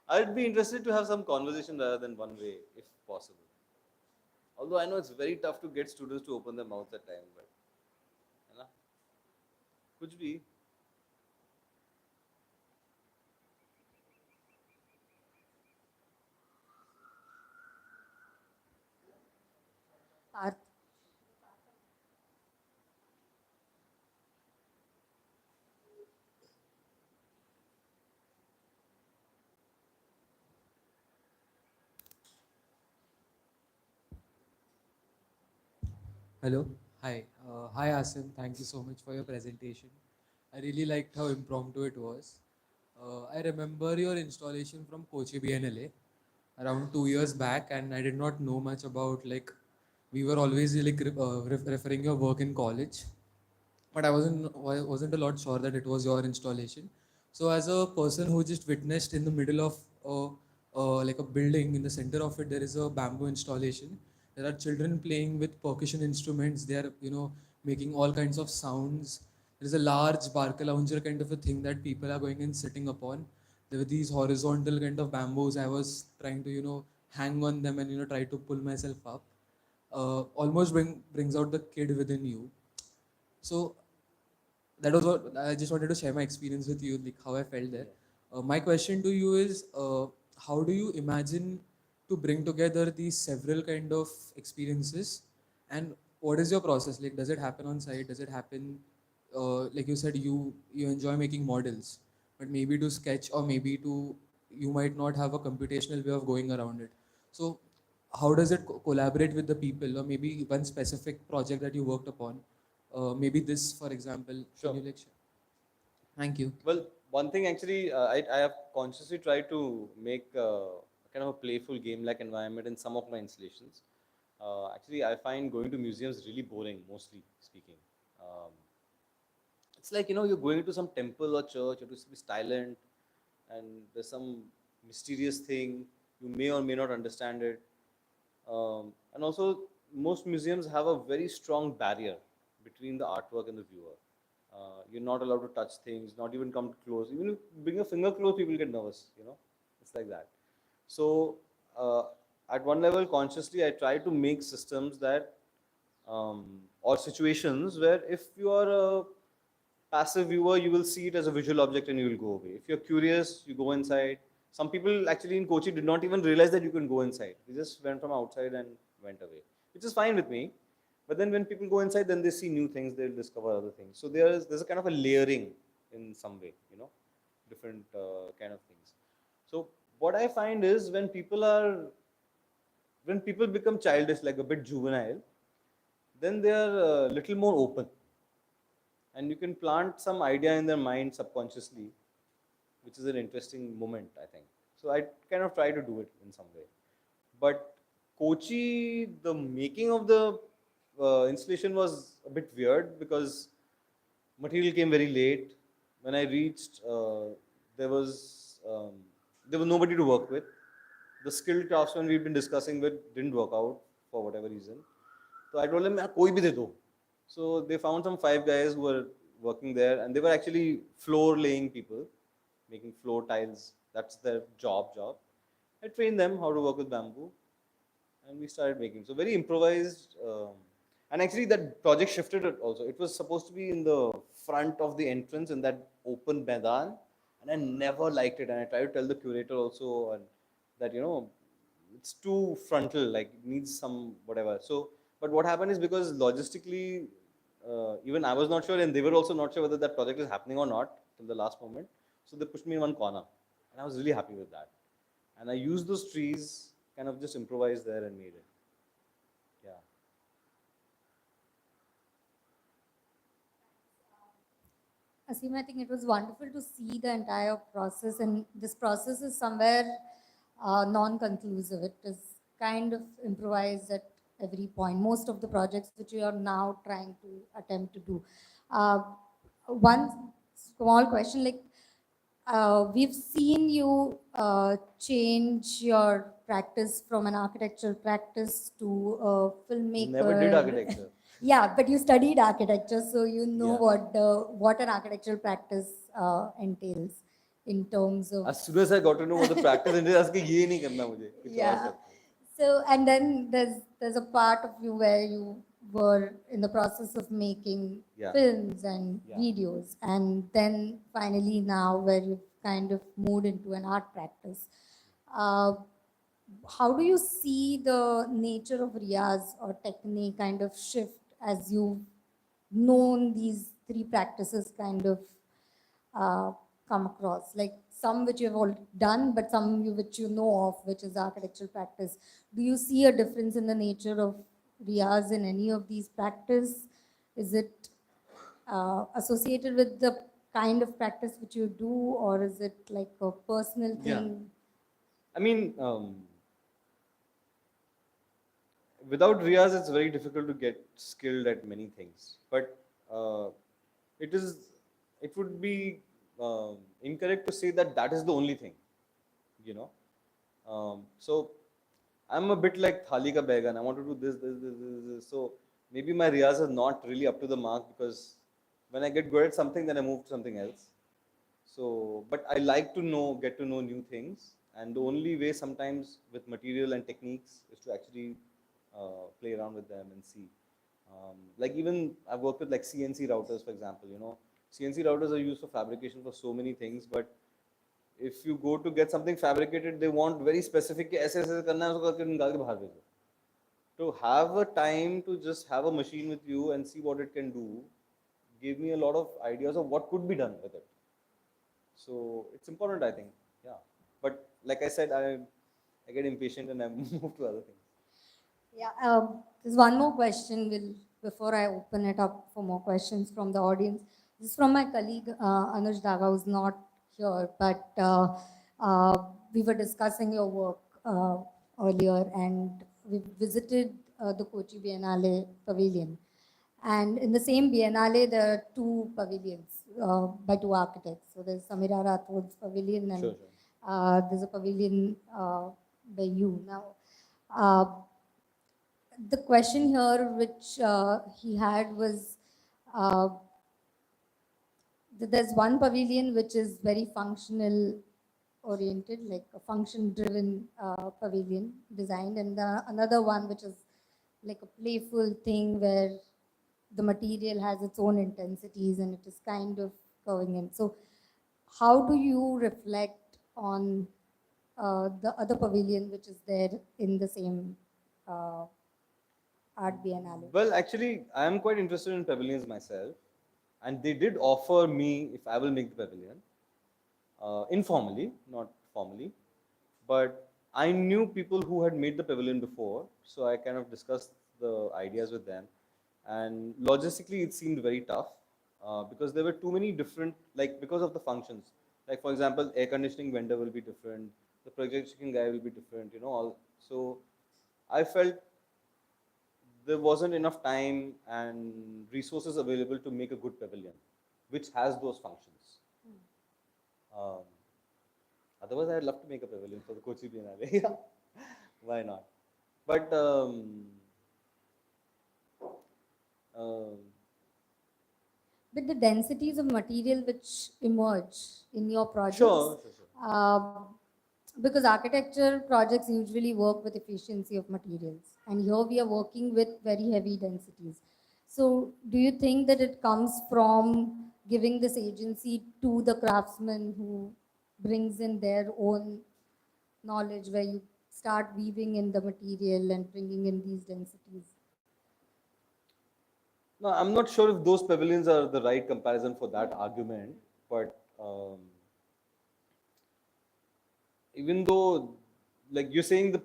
I'd be interested to have some conversation rather than one way, if possible. Although I know it's very tough to get students to open their mouths at times, but है ना? कुछ भी. Parth. Hello. Hi. Hi, Asim. Thank you so much for your presentation. I really liked how impromptu it was. I remember your installation from Kochi BNLA around 2 years back, and I did not know much about like we were always like referring your work in college, but I wasn't a lot sure that it was your installation. So as a person who just witnessed in the middle of like a building, in the center of it there is a bamboo installation. There are children playing with percussion instruments. They are making all kinds of sounds. There is a large barca lounger kind of a thing that people are going and sitting upon. There were these horizontal kind of bamboos. I was trying to hang on them and try to pull myself up. Almost brings out the kid within you. So that was what I just wanted to share my experience with you, like how I felt there. My question to you is, how do you imagine to bring together these several kind of experiences, and what is your process? Like, does it happen on site? Does it happen, like you said, you enjoy making models, but maybe to sketch or maybe to you might not have a computational way of going around it. So, how does it collaborate with the people, or maybe one specific project that you worked upon? Maybe this, for example. Sure. Can you like share? Thank you. Well, one thing actually, I have consciously tried to make kind of a playful game-like environment in some of my installations. Actually, I find going to museums really boring, mostly speaking. Um, it's like, you're going to some temple or church, you have to be silent, and there's some mysterious thing, you may or may not understand it. And also, most museums have a very strong barrier between the artwork and the viewer. You're not allowed to touch things, not even come close. Even if you bring a finger close, people get nervous. It's like that. So, at one level, consciously, I try to make systems that, or situations where if you are a passive viewer, you will see it as a visual object and you will go away. If you're curious, you go inside. Some people actually in Kochi did not even realize that you can go inside. They just went from outside and went away, which is fine with me. But then when people go inside, then they see new things, they'll discover other things. So there's a kind of a layering in some way, different kind of things. So what I find is when people become childish, like a bit juvenile, then they are a little more open, and you can plant some idea in their mind subconsciously, which is an interesting moment, I think. So I kind of try to do it in some way. But Kochi, the making of the installation was a bit weird because material came very late. When I reached, there was um, there was nobody to work with. The skilled craftsmen we've been discussing with didn't work out for whatever reason. So I told them, "यार, कोई भी दे दो." So they found some 5 guys who were working there, and they were actually floor laying people, making floor tiles. That's their job. I trained them how to work with bamboo, and we started making. So very improvised. And actually, that project shifted it also. It was supposed to be in the front of the entrance in that open Maidan, and I never liked it. And I tried to tell the curator also, and that it's too frontal, like it needs some whatever. So, but what happened is because logistically, even I was not sure, and they were also not sure whether that project is happening or not till the last moment. So they pushed me in one corner, and I was really happy with that. And I used those trees, kind of just improvised there and made it. Yeah. Asim, I think it was wonderful to see the entire process, and this process is somewhere non-conclusive. It is kind of improvised at every point. Most of the projects which you are now trying to attempt to do. One small question, like we've seen you change your practice from an architectural practice to a filmmaker. Never did architecture. Yeah, but you studied architecture, so you know Yeah. what an architectural practice entails in terms of. As soon as I got to know what the practice entails, I was like, ये नहीं करना मुझे, कुछ और Yeah. करते हैं. So, and then there's a part of you where you were in the process of making Yeah. films and Yeah. videos, and then finally now where you've kind of moved into an art practice. How do you see the nature of Riyaz or technique kind of shift as you've known these three practices kind of come across? Like some which you have already done, but some which you know of, which is architectural practice. Do you see a difference in the nature of Riyaz in any of these practice? Is it associated with the kind of practice which you do, or is it like a personal thing? Yeah. I mean, without Riyaz, it's very difficult to get skilled at many things. But it would be incorrect to say that that is the only thing, you know. So I'm a bit like thali ka baigan. I want to do this. So maybe my Riyaz is not really up to the mark, because when I get good at something, then I move to something else. So, but I like to get to know new things, and the only way sometimes with material and techniques is to actually play around with them and see. Like even I've worked with like CNC routers, for example. CNC routers are used for fabrication for so many things, but if you go to get something fabricated, they want very specific. ऐसे ऐसे करना है, उसको करके निकाल के बाहर भेजो. To have a time to just have a machine with you and see what it can do, gave me a lot of ideas of what could be done with it. So it's important, I think. Yeah. But like I said, I get impatient and I move to other things. Yeah, there's one more question before I open it up for more questions from the audience. This is from my colleague Anuj Daga, who's not here, but we were discussing your work earlier, and we visited the Kochi Biennale Pavilion. And in the same Biennale, there are two pavilions by two architects. So there's Samira Rathod's pavilion, and Sure. there's a pavilion by you. Now, uh, the question here which he had was uh, that there's one pavilion which is very functional oriented, like a function driven pavilion designed, and another one which is like a playful thing where the material has its own intensities and it is kind of going in. So, how do you reflect on the other pavilion which is there in the same uh, art biennale? Well, actually, I am quite interested in pavilions myself, and they did offer me if I will make the pavilion, informally, not formally, but I knew people who had made the pavilion before, so I kind of discussed the ideas with them, and logistically it seemed very tough because there were too many different, like because of the functions. Like for example, air conditioning vendor will be different, the projection guy will be different, all. So I felt there wasn't enough time and resources available to make a good pavilion, which has those functions. Um, Otherwise, I'd love to make a pavilion for the Kochi Biennale. Yeah, why not? But um, But the densities of material which emerge in your projects, sure. because architecture projects usually work with efficiency of materials, and here we are working with very heavy densities. So, do you think that it comes from giving this agency to the craftsman who brings in their own knowledge, where you start weaving in the material and bringing in these densities? No, I'm not sure if those pavilions are the right comparison for that argument, but even though, like you're saying,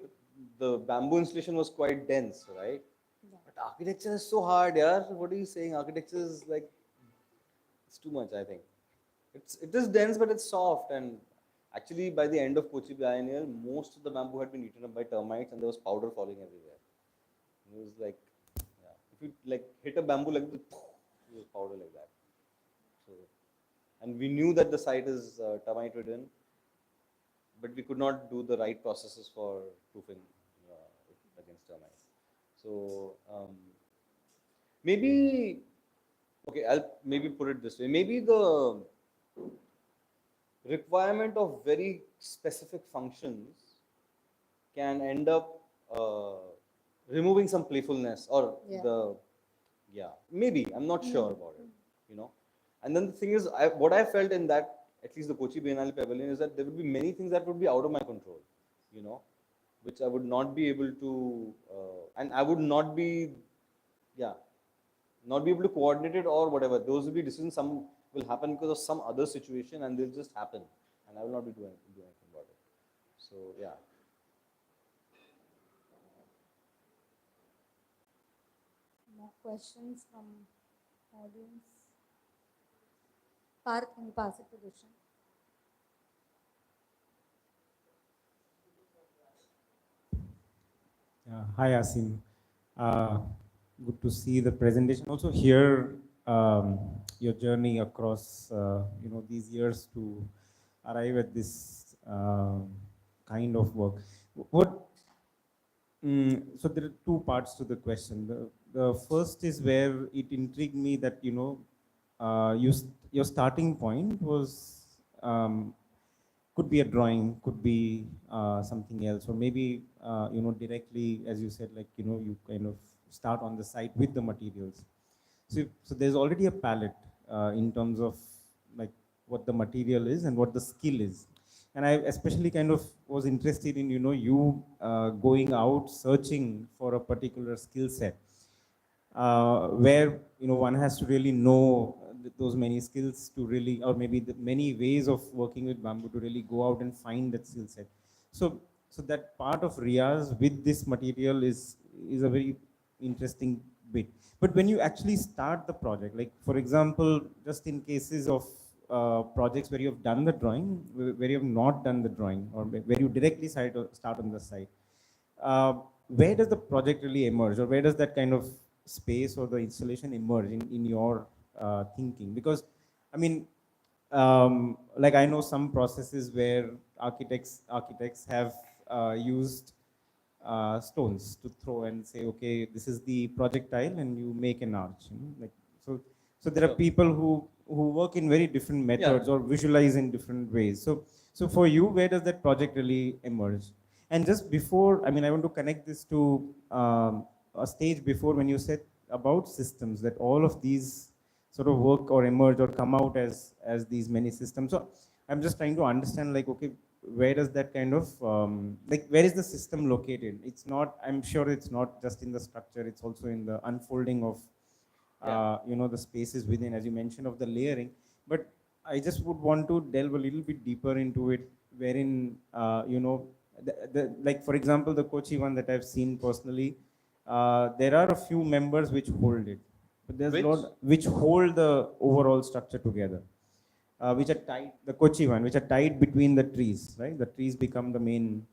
the bamboo installation was quite dense, right? Yeah. But architecture is so hard, yeah. What are you saying? Architecture is like it's too much. I think it is dense, but it's soft. And actually, by the end of Kochi Biennial, most of the bamboo had been eaten up by termites, and there was powder falling everywhere. It was like, yeah, if you like hit a bamboo like this, it was powder like that. So, and we knew that the site is termite ridden, but we could not do the right processes for proofing against termites. So maybe okay, I'll maybe put it this way. Maybe the requirement of very specific functions can end up removing some playfulness or Yeah. maybe I'm not sure about it. And then the thing is, what I felt in that, at least the Kochi Biennale Pavilion, is that there would be many things that would be out of my control, which I would not be able to, and I would not be, not be able to coordinate it or whatever. Those will be decisions. Some will happen because of some other situation, and they'll just happen, and I will not be doing anything about it. So yeah. More questions from audience? Parth, can you pass it to Dushan? Hi, Asim. Good to see the presentation. Also hear your journey across these years to arrive at this kind of work. So there are two parts to the question. The first is where it intrigued me that your starting point was could be a drawing, could be something else, or maybe directly, as you said, like you kind of start on the site with the materials. So there's already a palette in terms of like what the material is and what the skill is. And I especially kind of was interested in you going out searching for a particular skill set where one has to really know those many skills to really, or maybe the many ways of working with bamboo to really go out and find that skill set. So that part of RIYAZ with this material is is a very interesting bit. But when you actually start the project, like for example, just in cases of projects where you have done the drawing, where you have not done the drawing, or where you directly start on the site, where does the project really emerge, or where does that kind of space or the installation emerge in your thinking? Because, I mean, like I know some processes where architects have used stones to throw and say, okay, this is the projectile, and you make an arch. You know? Like so, there are people who work in very different methods or visualize in different ways. So for you, where does that project really emerge? And just before, I mean, I want to connect this to a stage before when you said about systems, that all of these sort of work or emerge or come out as these many systems. So I'm just trying to understand, like, okay, where does that kind of like, where is the system located? It's not, I'm sure it's not just in the structure, it's also in the unfolding of you know, the spaces within, as you mentioned, of the layering. But I just would want to delve a little bit deeper into it, wherein you know, like for example, the Kochi one that I've seen personally, there are a few members which hold it, but there's a lot which hold the overall structure together, which are tied, the Kochi one, which are tied between the trees, right? The trees become the main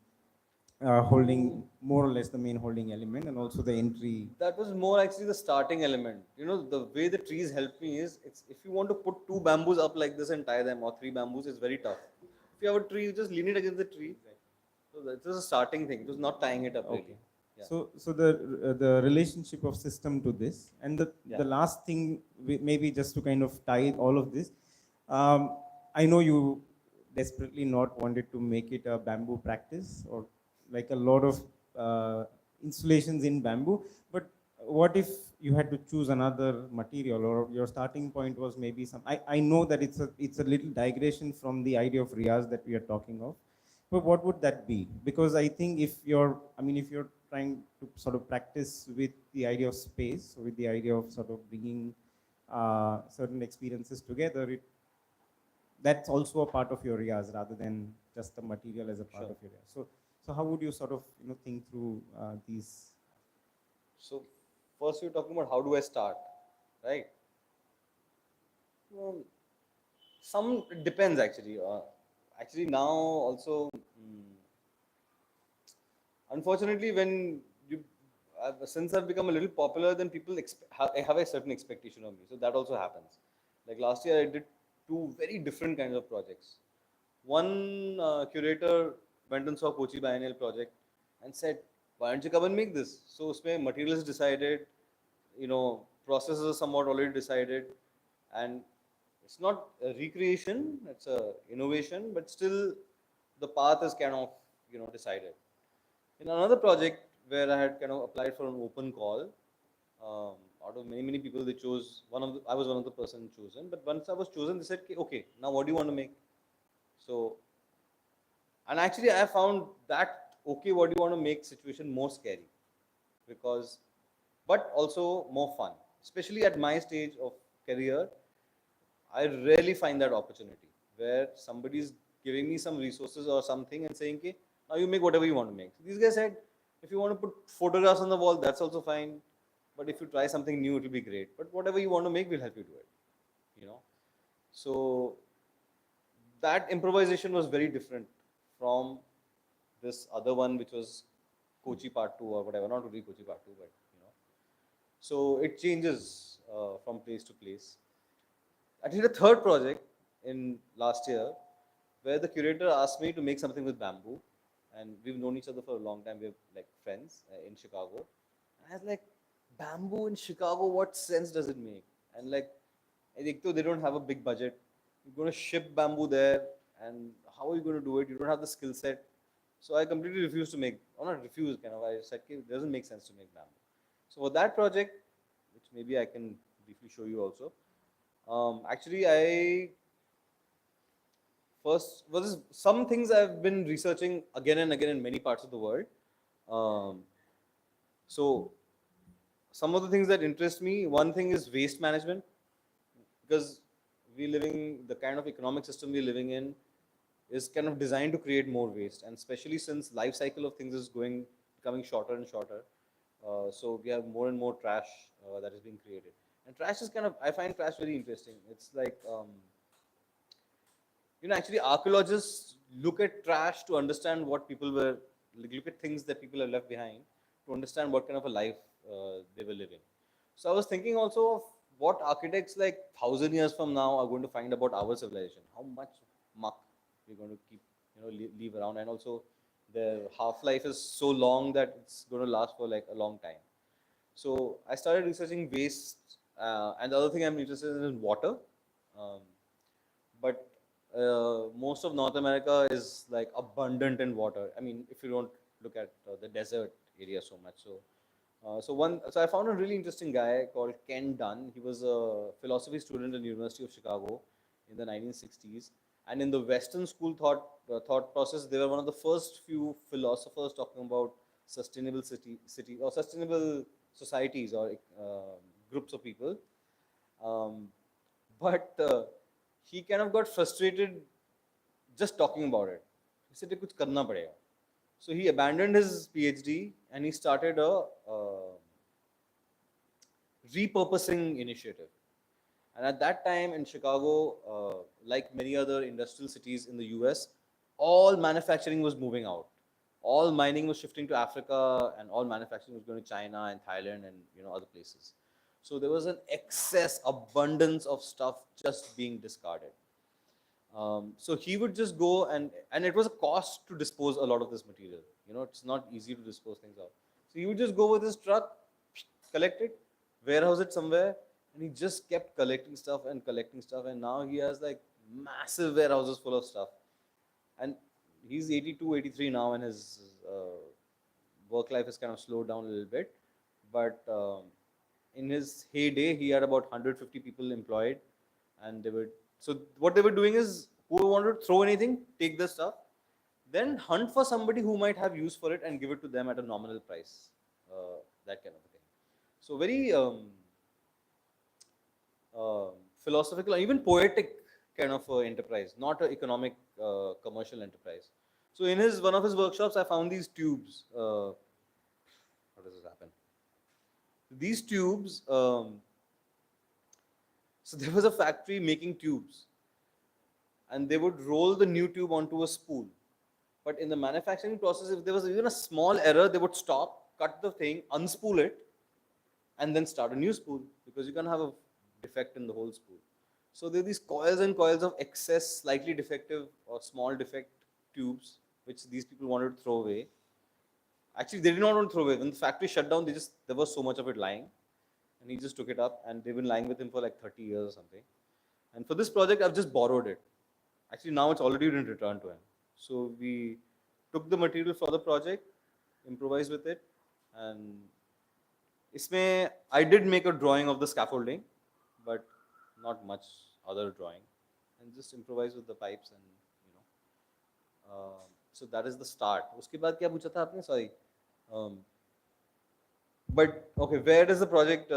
holding, more or less the main holding element, and also the entry. That was more actually the starting element. You know, the way the trees help me is, it's, if you want to put 2 bamboos up like this and tie them, or 3 bamboos, it's very tough. If you have a tree, you just lean it against the tree. So that was a starting thing. It was not tying it up. Okay. Really. Yeah. So the relationship of system to this, and the last thing, maybe just to kind of tie all of this, I know you desperately not wanted to make it a bamboo practice, or like a lot of installations in bamboo, but what if you had to choose another material, or your starting point was maybe some, I know that it's a little digression from the idea of RIYAZ that we are talking of, but what would that be? Because I think if you're, I mean, if you're trying to sort of practice with the idea of space, with the idea of sort of bringing certain experiences together, that's also a part of your RIYAZ rather than just the material as a part of your RIYAZ. So how would you sort of, you know, think through these? So first you're talking about how do I start, right? Well, it depends actually. Actually now also, unfortunately, when you since I've become a little popular, then people have a certain expectation of me. So that also happens. Like last year, I did 2 very different kinds of projects. One curator went and saw Kochi Biennial project and said, "Why don't you come and make this?" So, usme materials decided, you know, processes are somewhat already decided, and it's not a recreation; it's a innovation, but still, the path is kind of, you know, decided. In another project where I had kind of applied for an open call, out of many people, they chose I was one of the person chosen. But once I was chosen, they said, "Okay, now what do you want to make?" So, and actually, I found that, okay, what do you want to make situation more scary, because, but also more fun, especially at my stage of career. I rarely find that opportunity where somebody's giving me some resources or something and saying, okay, now you make whatever you want to make. So these guys said, if you want to put photographs on the wall, that's also fine. But if you try something new, it will be great. But whatever you want to make, we'll help you do it. You know? So that improvisation was very different from this other one, which was Kochi Part 2 or whatever. Not really Kochi Part 2, but, you know. So it changes from place to place. I did a third project in last year where the curator asked me to make something with bamboo, and we've known each other for a long time. We're like friends in Chicago. And I was like, bamboo in Chicago, what sense does it make? And like, they don't have a big budget. You're going to ship bamboo there, and how are you going to do it? You don't have the skill set. So I completely refused to make, or not refused, kind of. I said, okay, it doesn't make sense to make bamboo. So for that project, which maybe I can briefly show you also. Actually, I first was some things I've been researching again and again in many parts of the world. So some of the things that interest me, one thing is waste management, because the kind of economic system we're living in is kind of designed to create more waste, and especially since life cycle of things is becoming shorter and shorter. So we have more and more trash that is being created. And trash is kind of, I find trash very interesting. It's like, actually archaeologists look at trash to understand what people were, look at things that people have left behind to understand what kind of a life they were living. So I was thinking also of what architects like 1,000 years from now are going to find about our civilization. How much muck we're going to keep, leave around, and also their half-life is so long that it's going to last for like a long time. So I started researching waste, and the other thing I'm interested in is water. Um, but most of North America is like abundant in water. I mean, if you don't look at the desert area so much. So I found a really interesting guy called Ken Dunn. He was a philosophy student in the University of Chicago in the 1960s. And in the Western school thought process, they were one of the first few philosophers talking about sustainable city or sustainable societies or groups of people. Um, but he kind of got frustrated just talking about it. He said, "कुछ करना पड़ेगा." So he abandoned his PhD and he started a repurposing initiative. And at that time in Chicago, like many other industrial cities in the US, all manufacturing was moving out. All mining was shifting to Africa, and all manufacturing was going to China and Thailand and other places. So there was an excess abundance of stuff just being discarded. So he would just go and it was a cost to dispose a lot of this material. It's not easy to dispose things out. So he would just go with his truck, collect it, warehouse it somewhere, and he just kept collecting stuff, and now he has like massive warehouses full of stuff. And he's 82, 83 now, and his work life has kind of slowed down a little bit. But in his heyday, he had about 150 people employed, and so what they were doing is, who wanted to throw anything, take the stuff, then hunt for somebody who might have use for it and give it to them at a nominal price, that kind of a thing. So very philosophical, even poetic kind of enterprise, not an economic commercial enterprise. So in one of his workshops, I found these tubes. How does this happen? These tubes. So there was a factory making tubes, and they would roll the new tube onto a spool. But in the manufacturing process, if there was even a small error, they would stop, cut the thing, unspool it, and then start a new spool, because you can't have a defect in the whole spool. So there are these coils and coils of excess, slightly defective or small defect tubes, which these people wanted to throw away. Actually, they did not want to throw away. When the factory shut down, there was so much of it lying, and he just took it up, and they've been lying with him for like 30 years or something. And for this project, I've just borrowed it. Actually, now it's already been returned to him. So we took the material for the project, improvised with it, and I did make a drawing of the scaffolding, but not much other drawing, and just improvise with the pipes, and so that is the start. उसके बाद क्या पूछा था आपने? Sorry. But okay, where does the project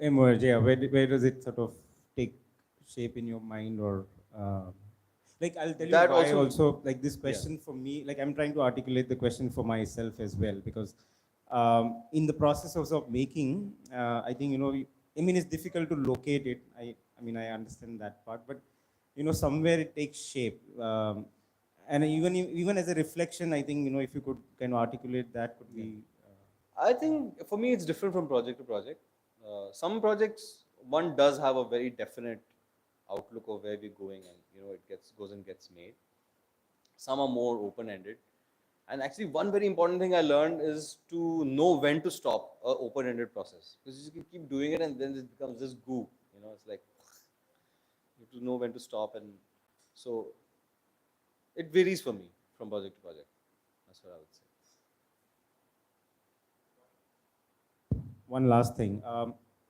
emerge? Yeah, where does it sort of take shape in your mind, or like I'll tell you That why also- like this question for me, like I'm trying to articulate the question for myself as well, because in the process of making, I think I mean it's difficult to locate it. I mean I understand that part, but somewhere it takes shape. And even as a reflection, I think if you could kind of articulate that, could be. I think for me it's different from project to project. Some projects, one does have a very definite outlook of where we're going, and it goes and gets made. Some are more open-ended, and actually one very important thing I learned is to know when to stop an open-ended process, because you can keep doing it and then it becomes this goo. It's like you have to know when to stop, and so it varies for me from project to project. That's what I would say. One last thing,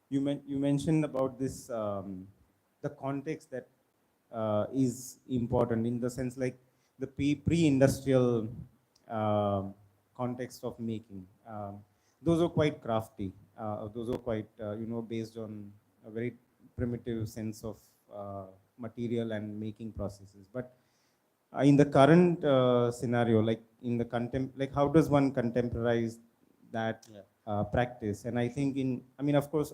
you mentioned about this, the context that is important, in the sense like the pre-industrial context of making. Those are quite crafty. Those are quite based on a very primitive sense of material and making processes. But in the current scenario, like in the how does one contemporize that? Yeah. practice. And I think I mean, of course,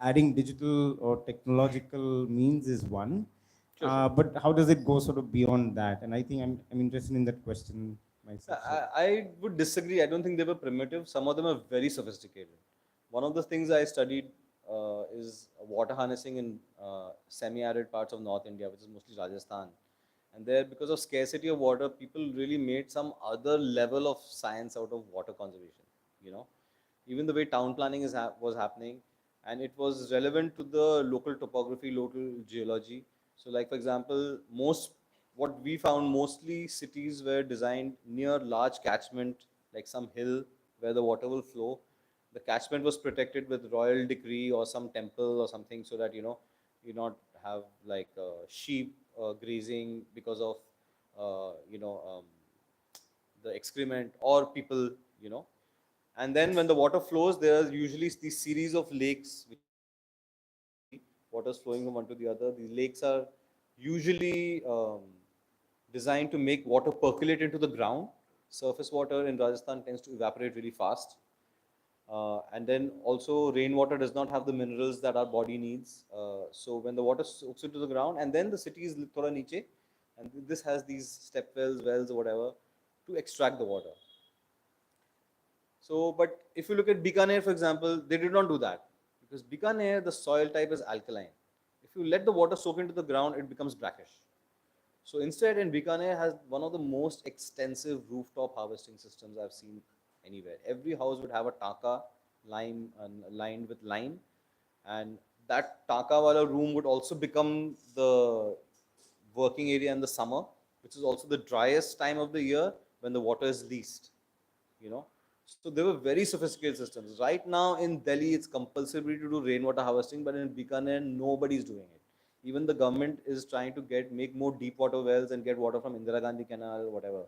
adding digital or technological means is one, Sure. but how does it go sort of beyond that? And I think I'm interested in that question myself. So, I would disagree. I don't think they were primitive. Some of them are very sophisticated. One of the things I studied is water harnessing in semi-arid parts of North India, which is mostly Rajasthan. And there, because of scarcity of water, people really made some other level of science out of water conservation. You know, even the way town planning was happening, and it was relevant to the local topography, local geology. So, like for example, what we found, mostly cities were designed near large catchment, like some hill where the water will flow. The catchment was protected with royal decree or some temple or something, so that you not have like sheep grazing because of the excrement or people, you know. And then when the water flows, there are usually these series of lakes which are very busy, water is flowing from one to the other. These lakes are usually designed to make water percolate into the ground. Surface water in Rajasthan tends to evaporate really fast. And then also rainwater does not have the minerals that our body needs. So when the water soaks into the ground, and then the city is thoda niche, and this has these step wells or whatever to extract the water. So, but if you look at Bikaner, for example, they did not do that, because Bikaner, the soil type is alkaline. If you let the water soak into the ground, it becomes brackish. So instead, in Bikaner has one of the most extensive rooftop harvesting systems I've seen anywhere. Every house would have a taka lined with lime, and that taka wala room would also become the working area in the summer, which is also the driest time of the year when the water is least. You know, so they were very sophisticated systems. Right now in Delhi, it's compulsory to do rainwater harvesting, but in Bikaner, nobody's doing it. Even the government is trying to make more deep water wells and get water from Indira Gandhi Canal, whatever.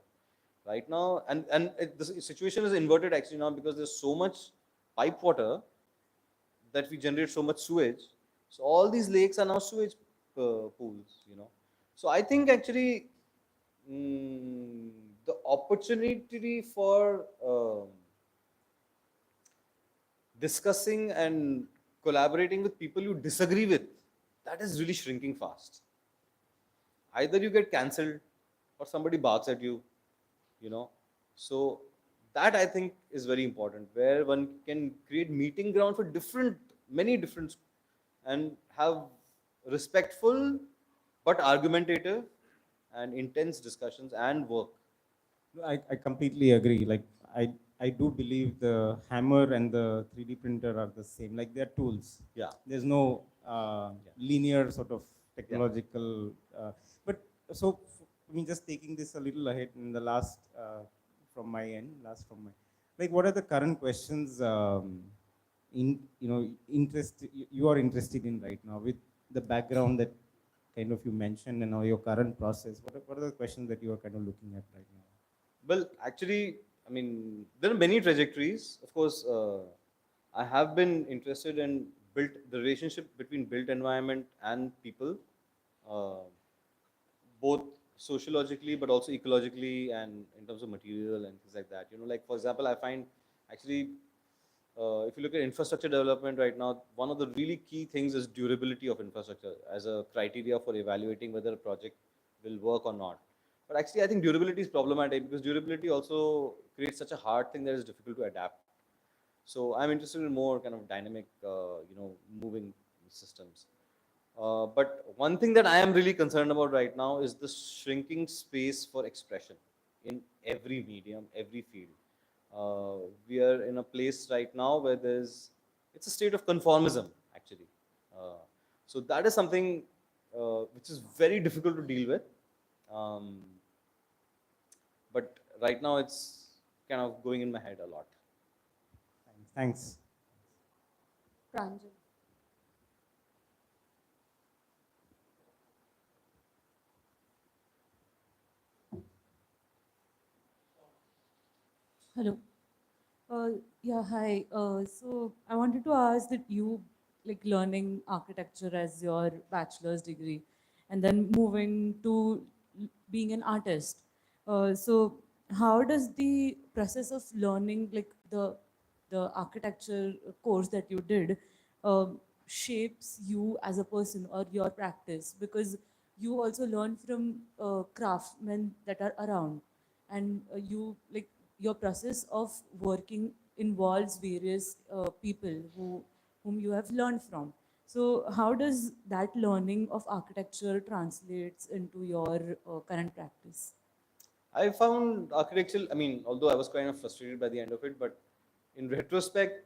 Right now, the situation is inverted actually now, because there's so much pipe water that we generate so much sewage. So all these lakes are now sewage pools. You know, so I think actually mm, the opportunity for discussing and collaborating with people you disagree with, that is really shrinking fast. Either you get cancelled or somebody barks at you, you know. So that I think is very important, where one can create meeting ground for many different, and have respectful but argumentative and intense discussions and work. I completely agree. Like I do believe the hammer and the 3D printer are the same. Like they're tools. Yeah. There's no Yeah. linear sort of Yeah. technological. But so I mean, just taking this a little ahead in the last from my end, like what are the current questions you are interested in right now with the background that kind of you mentioned and your current process? What are the questions that you are kind of looking at right now? Well, actually, I mean, there are many trajectories. Of course, I have been interested in the relationship between built environment and people, uh, both sociologically but also ecologically, and in terms of material and things like that. You know, like for example, I find actually, if you look at infrastructure development right now, one of the really key things is durability of infrastructure as a criteria for evaluating whether a project will work or not. But actually, I think durability is problematic, because durability also creates such a hard thing that it's difficult to adapt. So I'm interested in more kind of dynamic, moving systems. But one thing that I am really concerned about right now is the shrinking space for expression in every medium, every field. We are in a place right now where it's a state of conformism, actually. Uh, so that is something which is very difficult to deal with. Um, but right now it's kind of going in my head a lot. Thanks. Pranjal. Hello. Yeah, hi. So I wanted to ask that you like learning architecture as your bachelor's degree and then moving to being an artist. So how does the process of learning like the the architecture course that you did shapes you as a person or your practice, because you also learn from craftsmen that are around, and you like your process of working involves various people whom you have learned from. So how does that learning of architecture translates into your current practice? I found architectural, I mean, although I was kind of frustrated by the end of it, but in retrospect,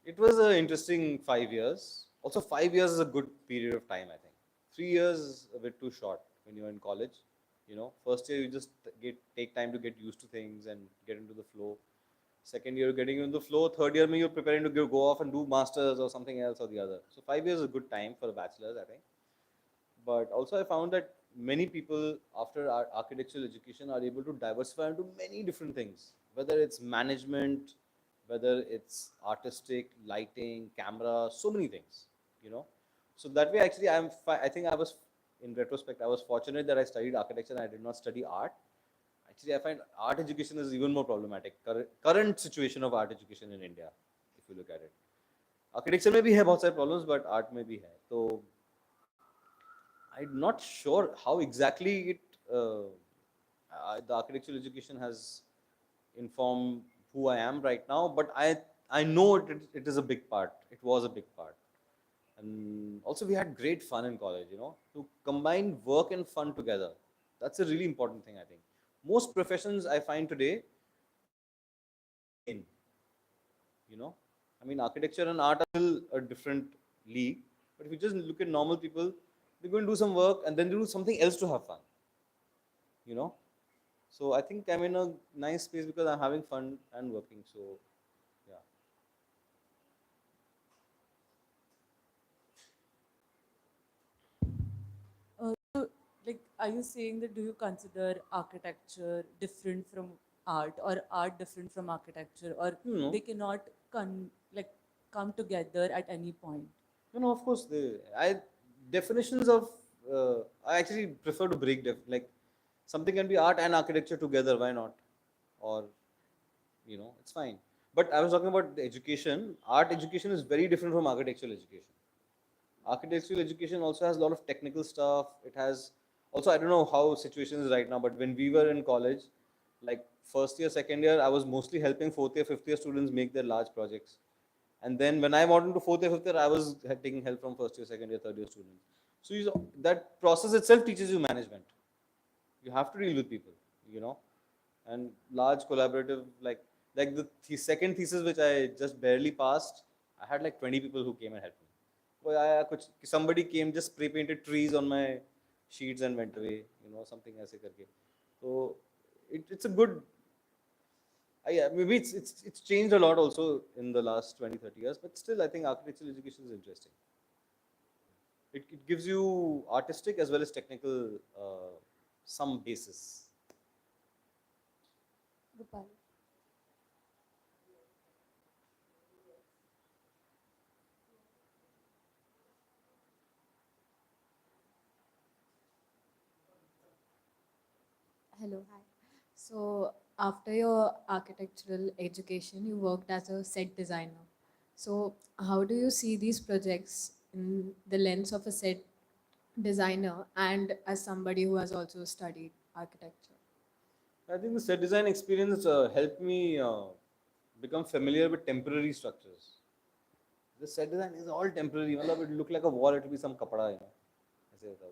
it was an interesting 5 years. Also, 5 years is a good period of time, I think. 3 years is a bit too short when you're in college. You know, first year you just take time to get used to things and get into the flow. Second year, you're getting into the flow. Third year, you're preparing to go off and do masters or something else or the other. So 5 years is a good time for a bachelor's, I think. But also, I found that many people after our architectural education are able to diversify into many different things, whether it's management, whether it's artistic, lighting, camera, so many things, you know. So that way, actually, I think I was, in retrospect, I was fortunate that I studied architecture and I did not study art. Actually, I find art education is even more problematic. Current situation of art education in India, if you look at it. Architecture में भी है बहुत सारे problems, but art में भी है. तो I'm not sure how exactly the architectural education has informed who I am right now, but I know it is a big part. It was a big part, and also we had great fun in college. You know, to combine work and fun together. That's a really important thing, I think. Most professions I find today gain. You know, I mean, architecture and art are still a different league, but if you just look at normal people, they're going to do some work and then do something else to have fun. You know, so I think I'm in a nice space because I'm having fun and working. So yeah. Like, are you saying that do you consider architecture different from art, or art different from architecture, or No, they cannot like come together at any point? no, of course, I definitions of I actually prefer to break like something can be art and architecture together. Why not? Or it's fine. But I was talking about the education. Art education is very different from architectural education. Architectural education also has a lot of technical stuff. It has also, I don't know how situation is right now, but when we were in college, like first year, second year, I was mostly helping fourth year, fifth year students make their large projects. And then when I got into fourth year, fifth year, I was taking help from first year, second year, third year students. So that process itself teaches you management. You have to deal with people, you know, and large collaborative, like the second thesis which I just barely passed, I had like 20 people who came and helped me. Well, somebody came, just spray painted trees on my sheets and went away, something aise karke. So it's a good, yeah, maybe it's changed a lot also in the last 20, 30 years, but still I think architectural education is interesting. It gives you artistic as well as technical some basis. Gopal. Hello, hi. So, after your architectural education, you worked as a set designer. So, how do you see these projects in the lens of a set designer and as somebody who has also studied architecture? I think the set design experience helped me become familiar with temporary structures. The set design is all temporary. मतलब it look like a wall, it will be some कपड़ा, ऐसे होता है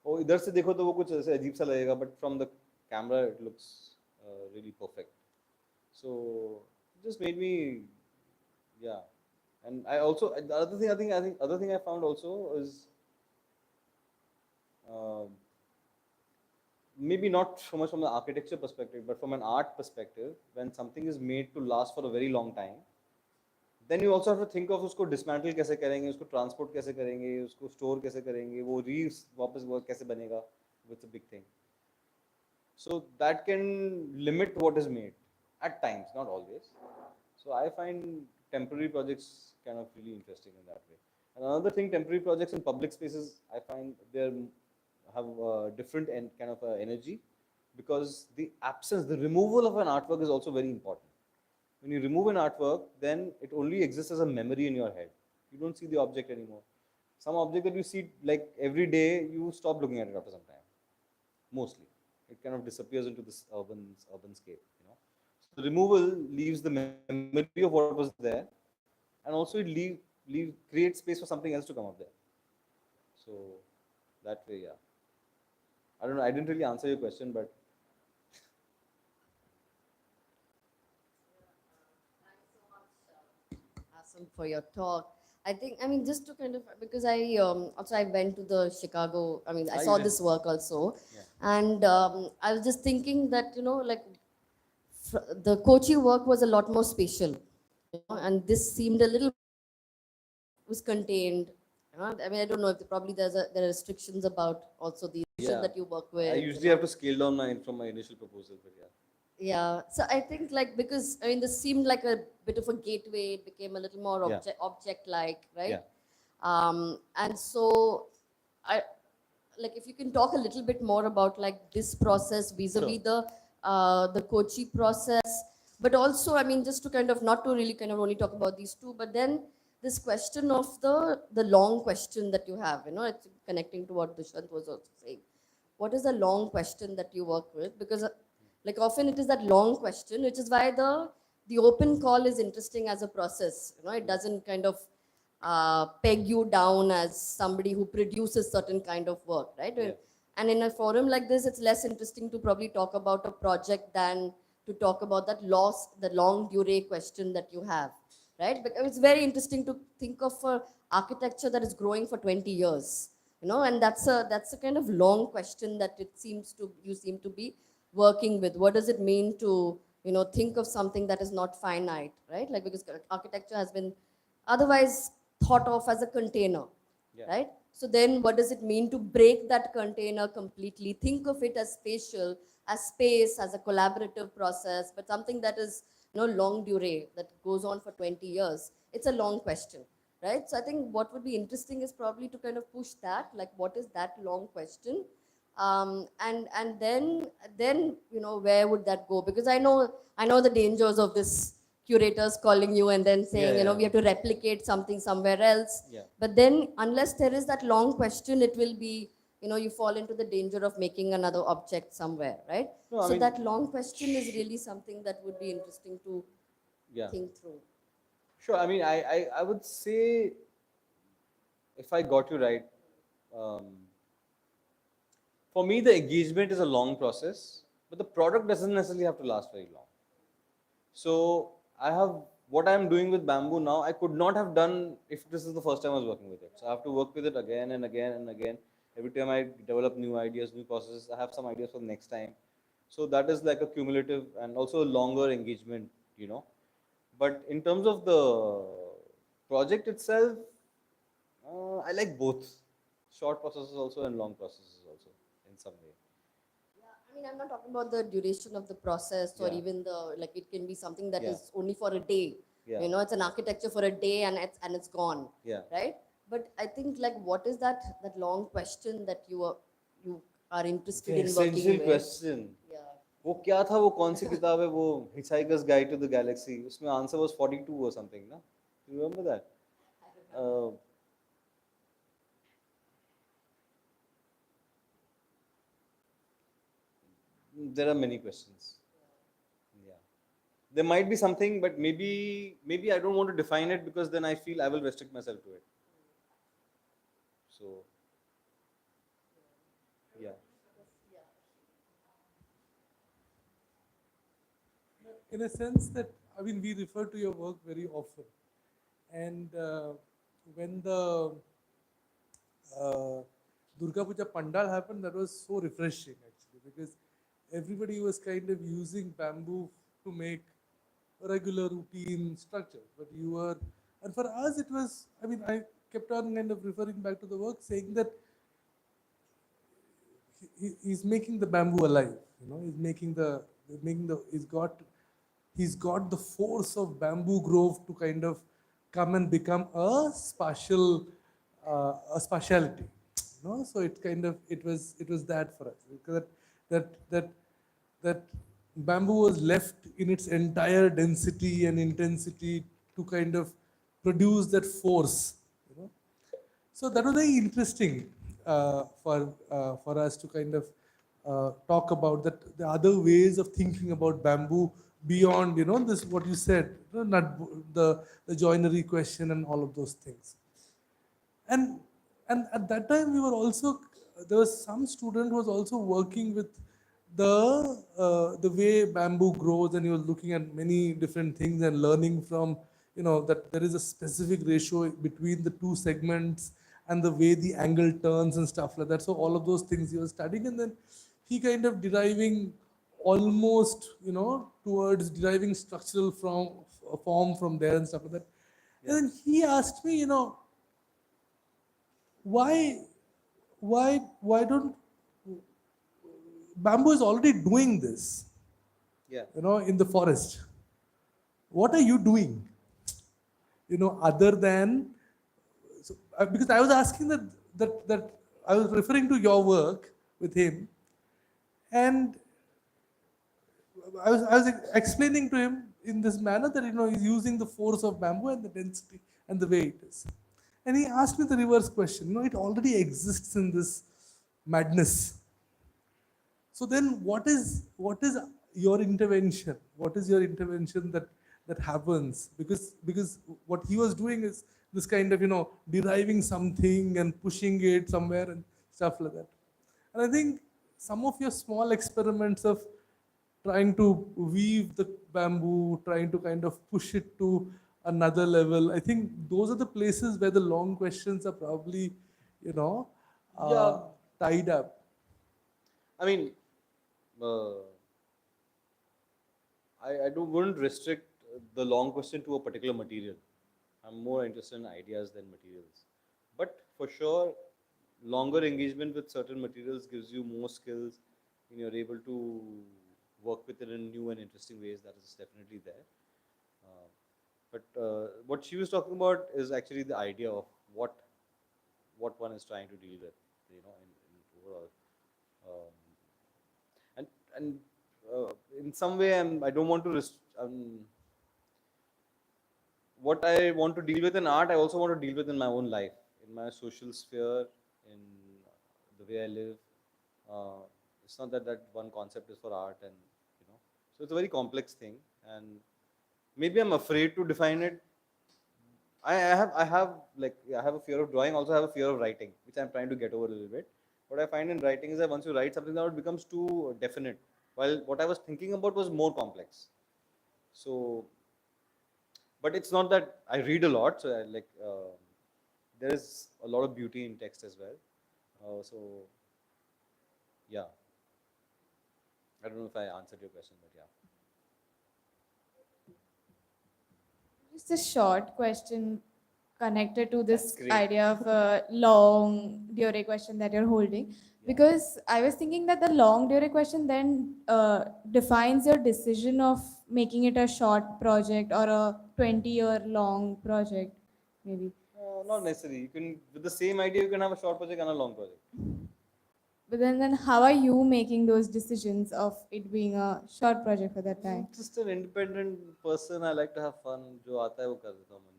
वो. इधर से देखो तो वो कुछ ऐसे अजीब सा लगेगा, but from the camera it looks really perfect. So it just made me, yeah. And I also, the other thing I think other thing I found also is uh, maybe not so much from the architecture perspective, but from an art perspective, when something is made to last for a very long time, then you also have to think of उसको dismantle कैसे करेंगे, उसको transport कैसे करेंगे, उसको store कैसे करेंगे, वो वापस वो कैसे बनेगा, it's a big thing. So that can limit what is made at times, not always. So I find temporary projects kind of really interesting in that way. And another thing, temporary projects in public spaces, I find they have different kind of energy, because the absence, the removal of an artwork is also very important. When you remove an artwork, then it only exists as a memory in your head. You don't see the object anymore. Some object that you see like every day, you stop looking at it after some time. Mostly, it kind of disappears into this urban scape. So the removal leaves the memory of what was there, and also it creates space for something else to come up there. So that way, yeah. I don't know. I didn't really answer your question, but Asim, for your talk. I mean, just to kind of, because also I went to the Chicago, I mean, I Ah, you saw did? this work also. Yeah. And I was just thinking that, like the Kochi work was a lot more spatial, and this seemed a little was contained. I mean, I don't know if probably there are restrictions about also the Yeah. that you work with. I usually have to scale down from my initial proposal, but yeah. Yeah, so I think like because I mean this seemed like a bit of a gateway. It became a little more Yeah. object-like, right? Yeah. And so I like if you can talk a little bit more about like this process vis-a-vis the Kochi process, but also I mean just to kind of not to really kind of only talk about these two, but then this question of the long question that you have, it's connecting to what Dushant was also saying. What is the long question that you work with? Because like often it is that long question, which is why the open call is interesting as a process. It doesn't kind of peg you down as somebody who produces certain kind of work, right? Yeah. And in a forum like this, it's less interesting to probably talk about a project than to talk about the long durée question that you have, right? Because it's very interesting to think of architecture that is growing for 20 years, and that's a kind of long question that you seem to be working with. What does it mean to, think of something that is not finite, right? Like because architecture has been otherwise thought of as a container, Yeah. right? So then what does it mean to break that container completely? Think of it as spatial, as space, as a collaborative process, but something that is long durée, that goes on for 20 years. It's a long question, right? So I think what would be interesting is probably to kind of push that, like what is that long question? And then where would that go? Because I know the dangers of this curators calling you and then saying, Yeah, we have to replicate something somewhere else. Yeah. But then unless there is that long question, it will be, you fall into the danger of making another object somewhere, right? No, I So mean- that long question is really something that would be interesting to Yeah. think through. Sure. I mean, I would say, if I got you right, um, for me, the engagement is a long process, but the product doesn't necessarily have to last very long. So I have what I'm doing with bamboo now, I could not have done if this is the first time I was working with it. So I have to work with it again and again and again. Every time I develop new ideas, new processes, I have some ideas for the next time. So that is like a cumulative and also a longer engagement. But in terms of the project itself, I like both short processes also and long processes also in some way. I mean, I'm not talking about the duration of the process or Yeah. even like it can be something that Yeah. is only for a day. Yeah. It's an architecture for a day and it's gone. Yeah. Right? But I think like what is that long question that you are interested in working Essential with? question. Yeah. वो क्या था, वो कौन सी किताब है, वो Hitchhiker's Guide to the Galaxy, उसमें answer was 42 or something, ना? You remember that? There are many questions. Yeah. There might be something, but maybe I don't want to define it because then I feel I will restrict myself to it. So, yeah. In a sense that, I mean, we refer to your work very often. And when the Durga Puja Pandal happened, that was so refreshing actually, because everybody was kind of using bamboo to make a regular routine structure. But you were, and for us it was, I mean, I kept on kind of referring back to the work, saying that he's making the bamboo alive. He's got the force of bamboo grove to kind of come and become a spatiality. So it was that for us, because that bamboo was left in its entire density and intensity to kind of produce that force, you know. So that was very interesting for us to kind of talk about that the other ways of thinking about bamboo beyond, you know, this what you said, you know, not the joinery question and all of those things. And at that time we were also, there was some student who was also working with the way bamboo grows, and he was looking at many different things and learning from, you know, that there is a specific ratio between the two segments and the way the angle turns and stuff like that. So all of those things he was studying, and then he kind of deriving almost, you know, towards deriving structural from form from there and stuff like that. And then he asked me, you know, why why don't bamboo is already doing this, Yeah. you know, in the forest. What are you doing, you know, other than, so, because I was asking that I was referring to your work with him, and I was explaining to him in this manner that, you know, he's using the force of bamboo and the density and the way it is. And he asked me the reverse question. You know, it already exists in this madness. So then, what is your intervention? What is your intervention that happens? Because what he was doing is this kind of, you know, deriving something and pushing it somewhere and stuff like that. And I think some of your small experiments of trying to weave the bamboo, trying to kind of push it to another level, I think those are the places where the long questions are probably, you know, Yeah. tied up. I mean, wouldn't restrict the long question to a particular material. I'm more interested in ideas than materials. But for sure, longer engagement with certain materials gives you more skills, and you're able to work with it in new and interesting ways. That is definitely there. But what she was talking about is actually the idea of what one is trying to deal with, you know, in overall. Um, and in some way, I don't want to what I want to deal with in art, I also want to deal with in my own life, in my social sphere, in the way I live. It's not that one concept is for art, and you know, so it's a very complex thing, and maybe I'm afraid to define it. I have a fear of drawing. Also, have a fear of writing, which I'm trying to get over a little bit. What I find in writing is that once you write something down, it becomes too definite. While what I was thinking about was more complex. So, but it's not that I read a lot. So, there is a lot of beauty in text as well. So, yeah. I don't know if I answered your question, but yeah. Just a short question connected to That's this great. idea of a long durée question that you're holding. Because I was thinking that the long durée question then defines your decision of making it a short project or a 20-year long project, maybe. Not necessarily. You can, with the same idea, you can have a short project and a long project. But then how are you making those decisions of it being a short project for that time? I'm just an independent person. I like to have fun. जो आता है वो कर देता हूँ मैं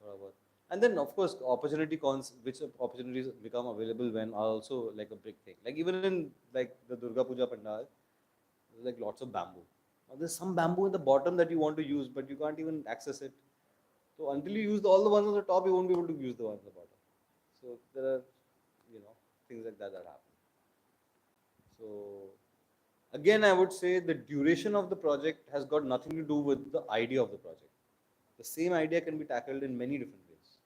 थोड़ा बहुत. And then of course opportunity cons, which opportunities become available when, are also like a big thing. Like even in like the Durga Puja Pandal, there's like lots of bamboo. Now there's some bamboo at the bottom that you want to use, but you can't even access it. So until you use all the ones on the top, you won't be able to use the ones at the bottom. So there are, you know, things like that happen. So again, I would say the duration of the project has got nothing to do with the idea of the project. The same idea can be tackled in many different ways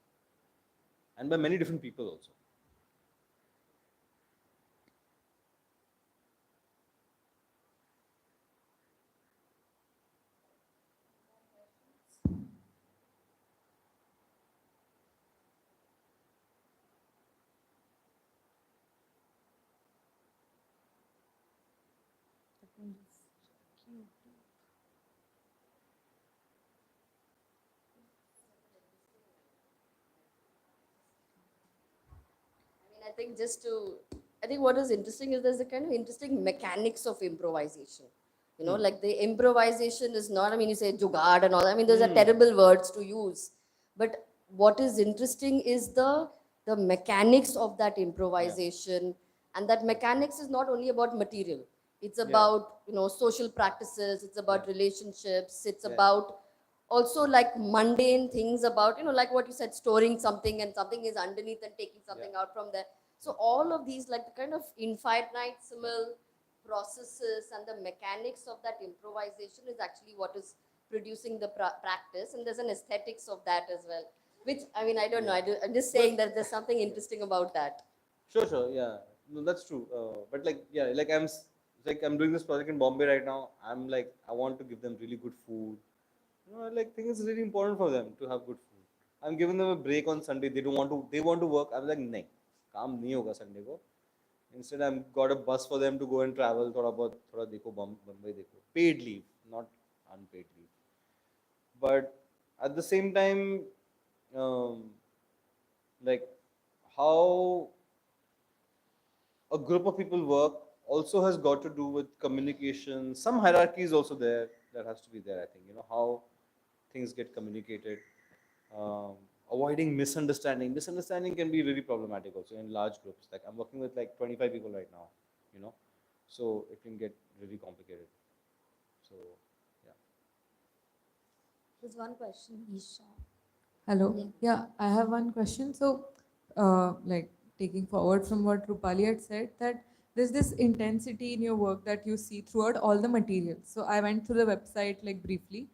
and by many different people also. I think I think what is interesting is there's a kind of interesting mechanics of improvisation. You know, like the improvisation is not, I mean, you say jugaad and all that. I mean, those are terrible words to use. But what is interesting is the mechanics of that improvisation. And that mechanics is not only about material. It's about, you know, social practices, it's about relationships, it's about also like mundane things about, you know, like what you said, storing something and something is underneath and taking something out from there. So all of these, like the kind of infinitesimal processes and the mechanics of that improvisation is actually what is producing the practice, and there's an aesthetics of that as well, which, I mean, I don't know, I'm just saying that there's something interesting about that. Sure, yeah. No, that's true. But like, yeah, like like I'm doing this project in Bombay right now. I'm like, I want to give them really good food. You know, like, think it's really important for them to have good food. I'm giving them a break on Sunday. They want to work. I'm like, nahi, काम नहीं होगा Sunday को. Instead, I've got a bus for them to go and travel. थोड़ा देखो Bombay देखो. Paid leave, not unpaid leave. But at the same time, like how a group of people work also has got to do with communication. Some hierarchy is also there that has to be there. I think, you know, how things get communicated, avoiding misunderstanding. Misunderstanding can be really problematic also in large groups. Like I'm working with like 25 people right now, you know, so it can get really complicated. So yeah. There's one question, Isha. Hello. Yeah, I have one question. So, like taking forward from what Rupali had said, that there's this intensity in your work that you see throughout all the materials. So I went through the website like briefly,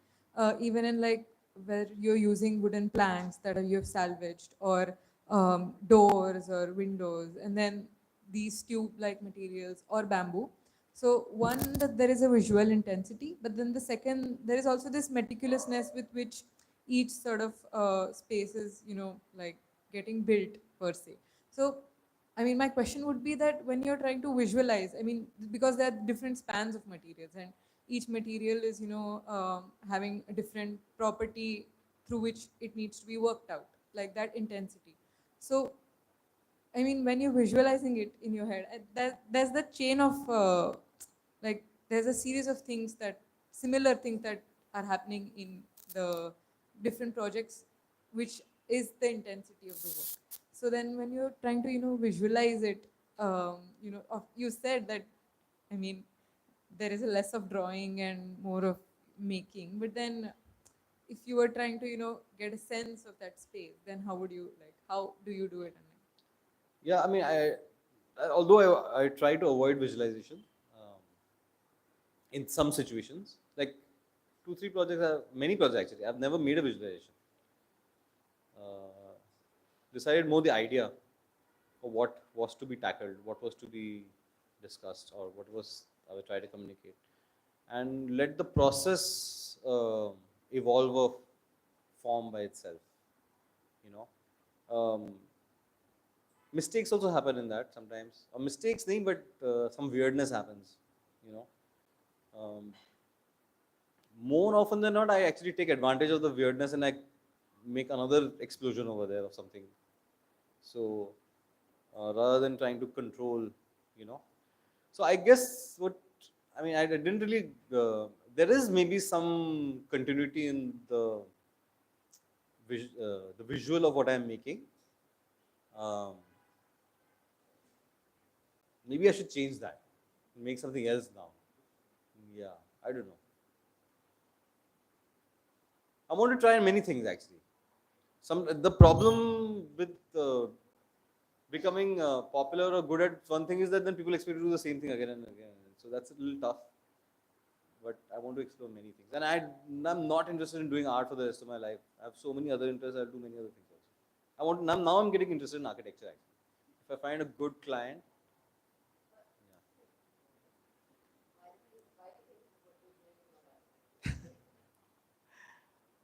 even in like where you're using wooden planks that you have salvaged, or doors or windows, and then these tube-like materials or bamboo. So one, that there is a visual intensity, but then the second, there is also this meticulousness with which each sort of space is, you know, like getting built per se. So, I mean, my question would be that when you're trying to visualize, I mean, because there are different spans of materials, and each material is, you know, having a different property through which it needs to be worked out, like that intensity. So, I mean, when you're visualizing it in your head, there's the chain of, like, there's a series of things that, similar things that are happening in the different projects, which is the intensity of the work. So then when you're trying to, you know, visualize it, you know, you said that, I mean, there is a less of drawing and more of making, but then if you were trying to, you know, get a sense of that space, then how would you, like, how do you do it? Yeah, I mean, although I try to avoid visualization in some situations, like 2-3 projects, many projects actually, I've never made a visualization. Decided more the idea of what was to be tackled, what was to be discussed, or what was I would try to communicate, and let the process evolve a form by itself. You know, mistakes also happen in that sometimes. Or mistakes, nahi, but some weirdness happens. You know, more often than not, I actually take advantage of the weirdness and I make another explosion over there of something. So rather than trying to control, you know. So I guess I didn't really. There is maybe some continuity in the visual of what I'm making. Um, Maybe I should change that, make something else now. Yeah, I don't know. I want to try many things actually. The problem with becoming popular or good at one thing is that then people expect to do the same thing again and again. So that's a little tough. But I want to explore many things, and I'm not interested in doing art for the rest of my life. I have so many other interests. I'll do many other things also. I want now. I'm getting interested in architecture actually. If I find a good client.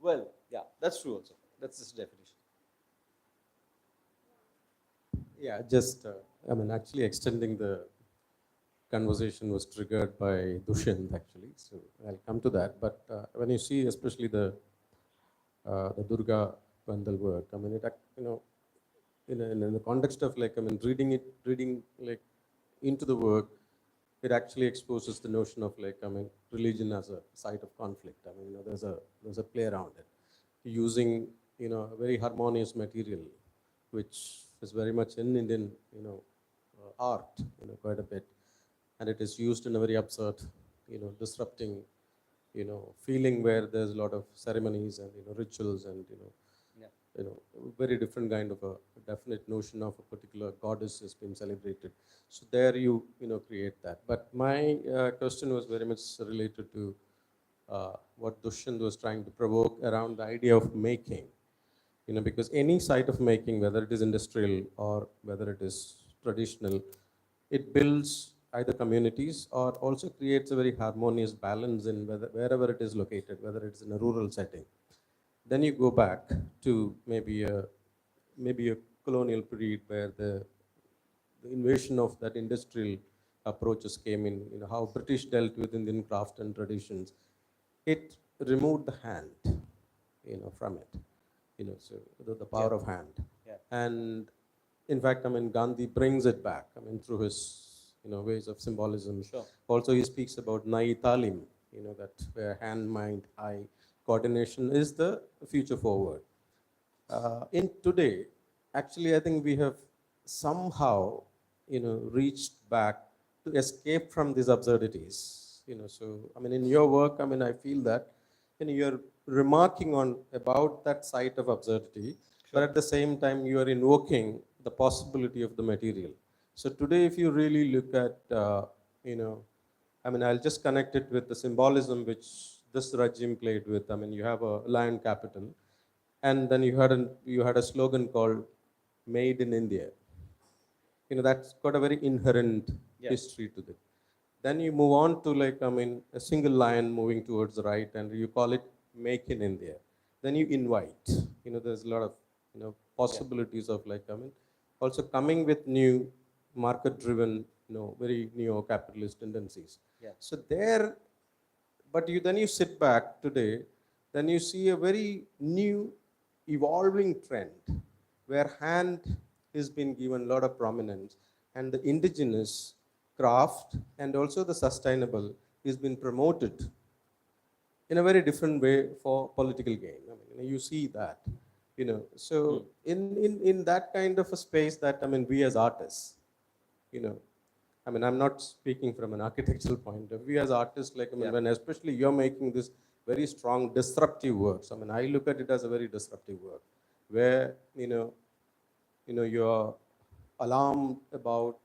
Well, yeah, that's true also. That's just a definition. Yeah, just, I mean, actually extending the conversation was triggered by Dushyant actually, so I'll come to that. But when you see especially the Durga Pandal work, I mean, you know, in the context of like, I mean, reading like into the work, it actually exposes the notion of like, religion as a site of conflict. There's a play around it, using, a very harmonious material, which is very much in Indian, art, quite a bit, and it is used in a very absurd, disrupting, feeling where there's a lot of ceremonies and rituals and very different kind of a definite notion of a particular goddess has been celebrated. So there you create that. But my question was very much related to what Dushyant was trying to provoke around the idea of making. Because any site of making, whether it is industrial or whether it is traditional, it builds either communities or also creates a very harmonious balance in wherever it is located, whether it's in a rural setting. Then you go back to maybe a colonial period where the invasion of that industrial approaches came in, how British dealt with Indian craft and traditions. It removed the hand, from it, so the power of hand. Yeah. And in fact, Gandhi brings it back, through his, ways of symbolism. Sure. Also, he speaks about Nai Talim, that where hand, mind, eye coordination is the future forward. In today, actually, I think we have somehow, reached back to escape from these absurdities. So in your work, I feel that you're remarking on about that site of absurdity, but at the same time, you are invoking the possibility of the material. So today, if you really look at, I'll just connect it with the symbolism which this regime played with. You have a lion capital, and then you had a slogan called "Made in India." That's got a very inherent history to it. Then you move on to a single lion moving towards the right, and you call it "Make in India." Then you invite. There's a lot of possibilities of also coming with new market-driven, very neo-capitalist tendencies. Yeah. So there, but then you sit back today, then you see a very new, evolving trend where hand has been given a lot of prominence, and the indigenous craft and also the sustainable has been promoted in a very different way for political gain. You see that, So in that kind of a space that we as artists, I'm not speaking from an architectural point of view. As artists, when especially you're making this very strong disruptive works. I look at it as a very disruptive work, where you're alarmed about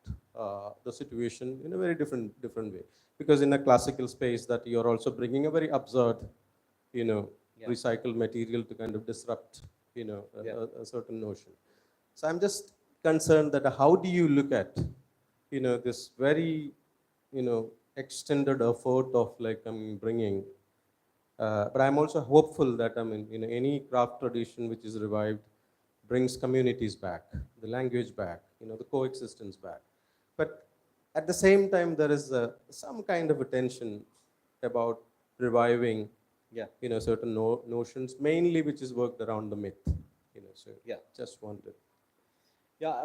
the situation in a very different way. Because in a classical space, that you're also bringing a very absurd, recycled material to kind of disrupt, a certain notion. So I'm just concerned that how do you look at this very, extended effort of bringing. But I'm also hopeful that any craft tradition which is revived brings communities back, the language back, the coexistence back. But at the same time, there is some kind of a tension about reviving, certain notions, mainly which is worked around the myth. So just wanted. Yeah.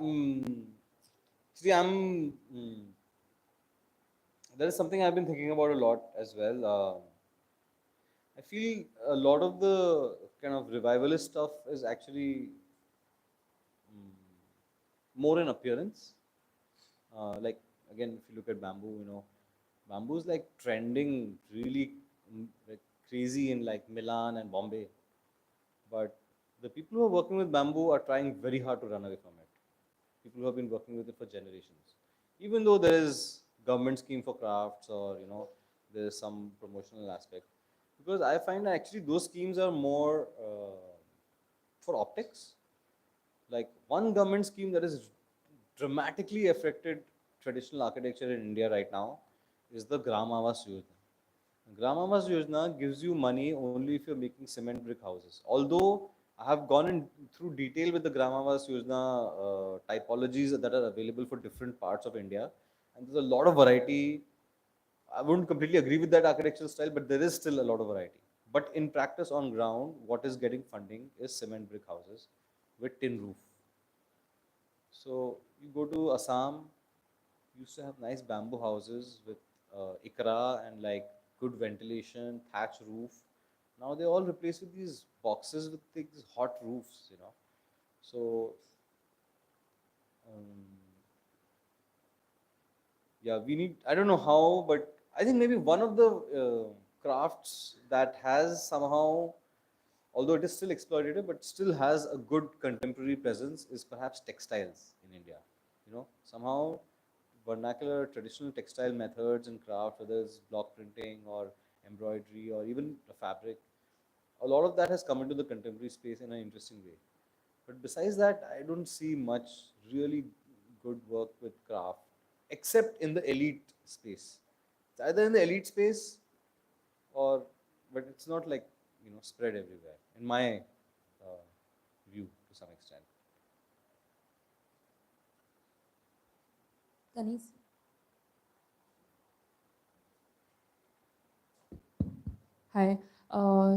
See, there is something I've been thinking about a lot as well. I feel a lot of the kind of revivalist stuff is actually more in appearance. Like again, if you look at bamboo, bamboo is like trending really like crazy in like Milan and Bombay. But the people who are working with bamboo are trying very hard to run away from it. People who have been working with it for generations. Even though there is government scheme for crafts or there is some promotional aspect, because I find that actually those schemes are more for optics. Like one government scheme that is dramatically affected traditional architecture in India right now is the Gram Awas Yojana. Gram Awas Yojana gives you money only if you're making cement brick houses. Although I have gone in through detail with the Gram Awas Yojana typologies that are available for different parts of India, and there's a lot of variety. I wouldn't completely agree with that architectural style, but there is still a lot of variety. But in practice on ground, what is getting funding is cement brick houses with tin roof. So you go to Assam, used to have nice bamboo houses with ikra and like good ventilation, thatch roof. Now they all replaced with these boxes with these hot roofs, you know. So um, yeah, we need, I don't know how, but I think maybe one of the crafts that has somehow, although it is still exploitative, but still has a good contemporary presence is perhaps textiles in India. You know, somehow vernacular traditional textile methods and craft, whether it's block printing or embroidery or even the fabric, a lot of that has come into the contemporary space in an interesting way. But besides that, I don't see much really good work with craft, except in the elite space. It's either in the elite space or, but it's not like, you know, spread everywhere, in my view to some extent. Kanis? Hi.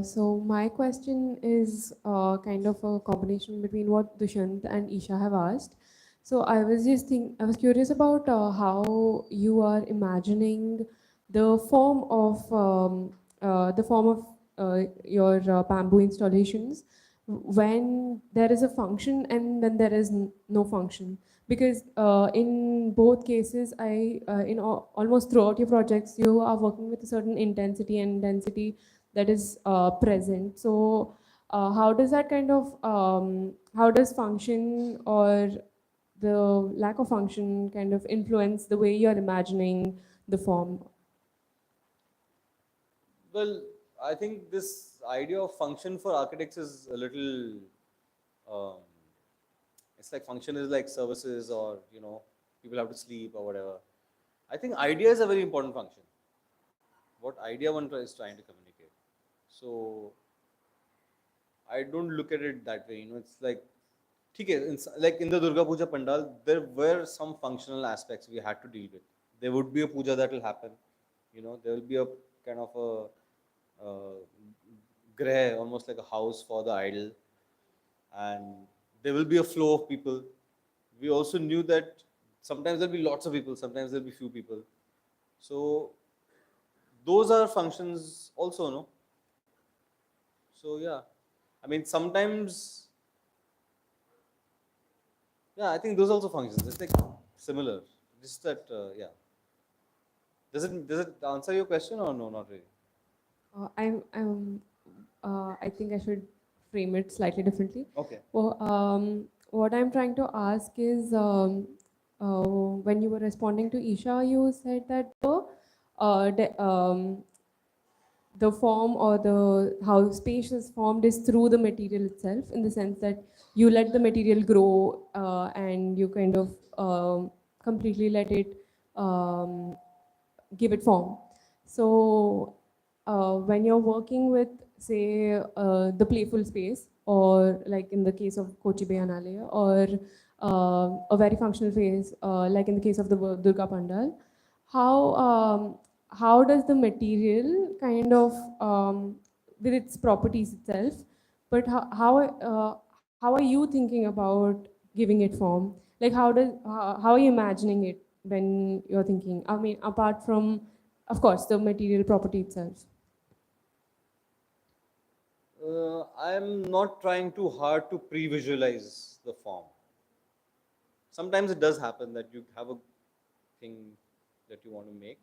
So my question is kind of a combination between what Dushyant and Isha have asked. So I was curious about how you are imagining the form of your bamboo installations when there is a function and then there is no function. Because in both cases, almost throughout your projects, you are working with a certain intensity and density that is present. So how does that kind of how does function or the lack of function kind of influence the way you're imagining the form? Well, I think this idea of function for architects is a little, um, it's like function is like services or, you know, people have to sleep or whatever. I think idea is a very important function. What idea one is trying to communicate. So I don't look at it that way. You know, it's like, okay, like in the Durga Puja Pandal, there were some functional aspects we had to deal with. There would be a puja that will happen. You know, there will be a kind of a greh, almost like a house for the idol, and there will be a flow of people. We also knew that sometimes there'll be lots of people, sometimes there'll be few people. So those are functions also, no? So yeah, I mean sometimes, yeah, I think those also functions. It's like similar. Just that, yeah. Does it answer your question or no? Not really. I think I should frame it slightly differently. Okay. Well, what I'm trying to ask is, when you were responding to Isha, you said that the form or the how space is formed is through the material itself, in the sense that you let the material grow and you kind of completely let it give it form. So when you're working with, say, the playful space, or like in the case of Kochi Bayanalaya, or a very functional phase, like in the case of the Durga Pandal, how how does the material kind of with its properties itself, but how are you thinking about giving it form? Like how are you imagining it when you're thinking? I mean, apart from, of course, the material property itself. I'm not trying too hard to pre-visualize the form. Sometimes it does happen that you have a thing that you want to make.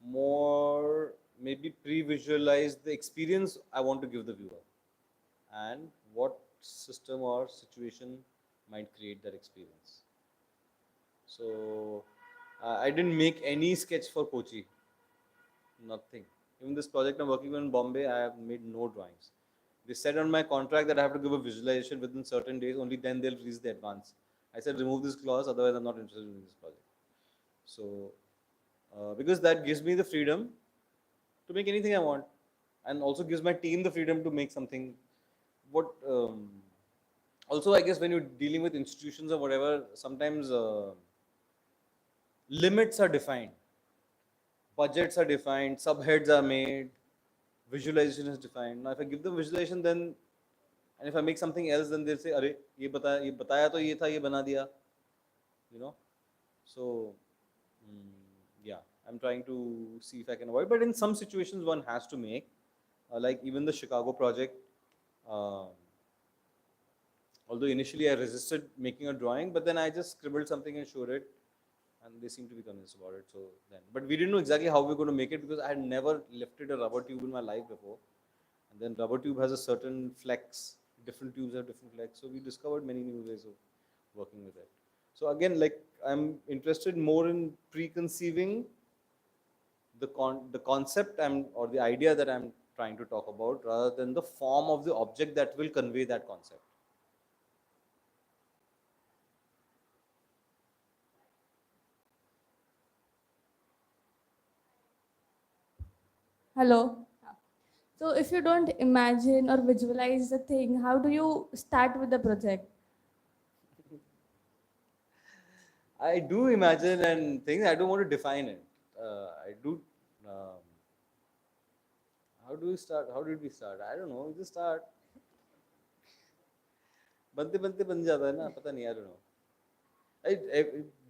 More maybe pre-visualize the experience I want to give the viewer and what system or situation might create that experience. So I didn't make any sketch for Kochi. Nothing. Even this project I'm working on in Bombay, I have made no drawings. They said on my contract that I have to give a visualization within certain days, only then they'll release the advance. I said remove this clause, otherwise I'm not interested in this project. So, because that gives me the freedom to make anything I want, and also gives my team the freedom to make something. What also, I guess when you're dealing with institutions or whatever, sometimes limits are defined, budgets are defined, subheads are made, visualization is defined. Now, if I give them visualization, then and if I make something else, then they'll say, "Arey, ये बताया तो ये था, ये बना दिया," you know. So Yeah, I'm trying to see if I can avoid, but in some situations one has to make, like even the Chicago project. Um Although initially I resisted making a drawing, but then I just scribbled something and showed it, and they seemed to be convinced about it. So then, but we didn't know exactly how we were going to make it because I had never lifted a rubber tube in my life before, and then rubber tube has a certain flex. Different tubes have different flex, so we discovered many new ways of working with it. So again, like I'm interested more in preconceiving the concept or the idea that I'm trying to talk about, rather than the form of the object that will convey that concept. Hello. So if you don't imagine or visualize the thing, how do you start with the project? I do imagine and things. I don't want to define it. I do. Um, how do we start? How did we start? I don't know. We just start. बनते बनते बन जाता है ना पता नहीं I don't know.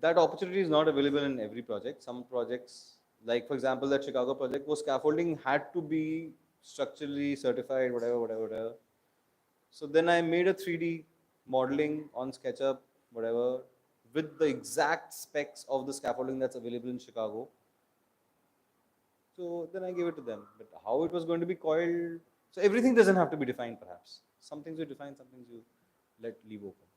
That opportunity is not available in every project. Some projects, like for example, that Chicago project, was scaffolding had to be structurally certified, whatever, whatever, whatever. So then I made a 3D modeling on SketchUp, whatever, with the exact specs of the scaffolding that's available in Chicago. So then I gave it to them. But how it was going to be coiled, so everything doesn't have to be defined perhaps. Some things you define, some things you leave open.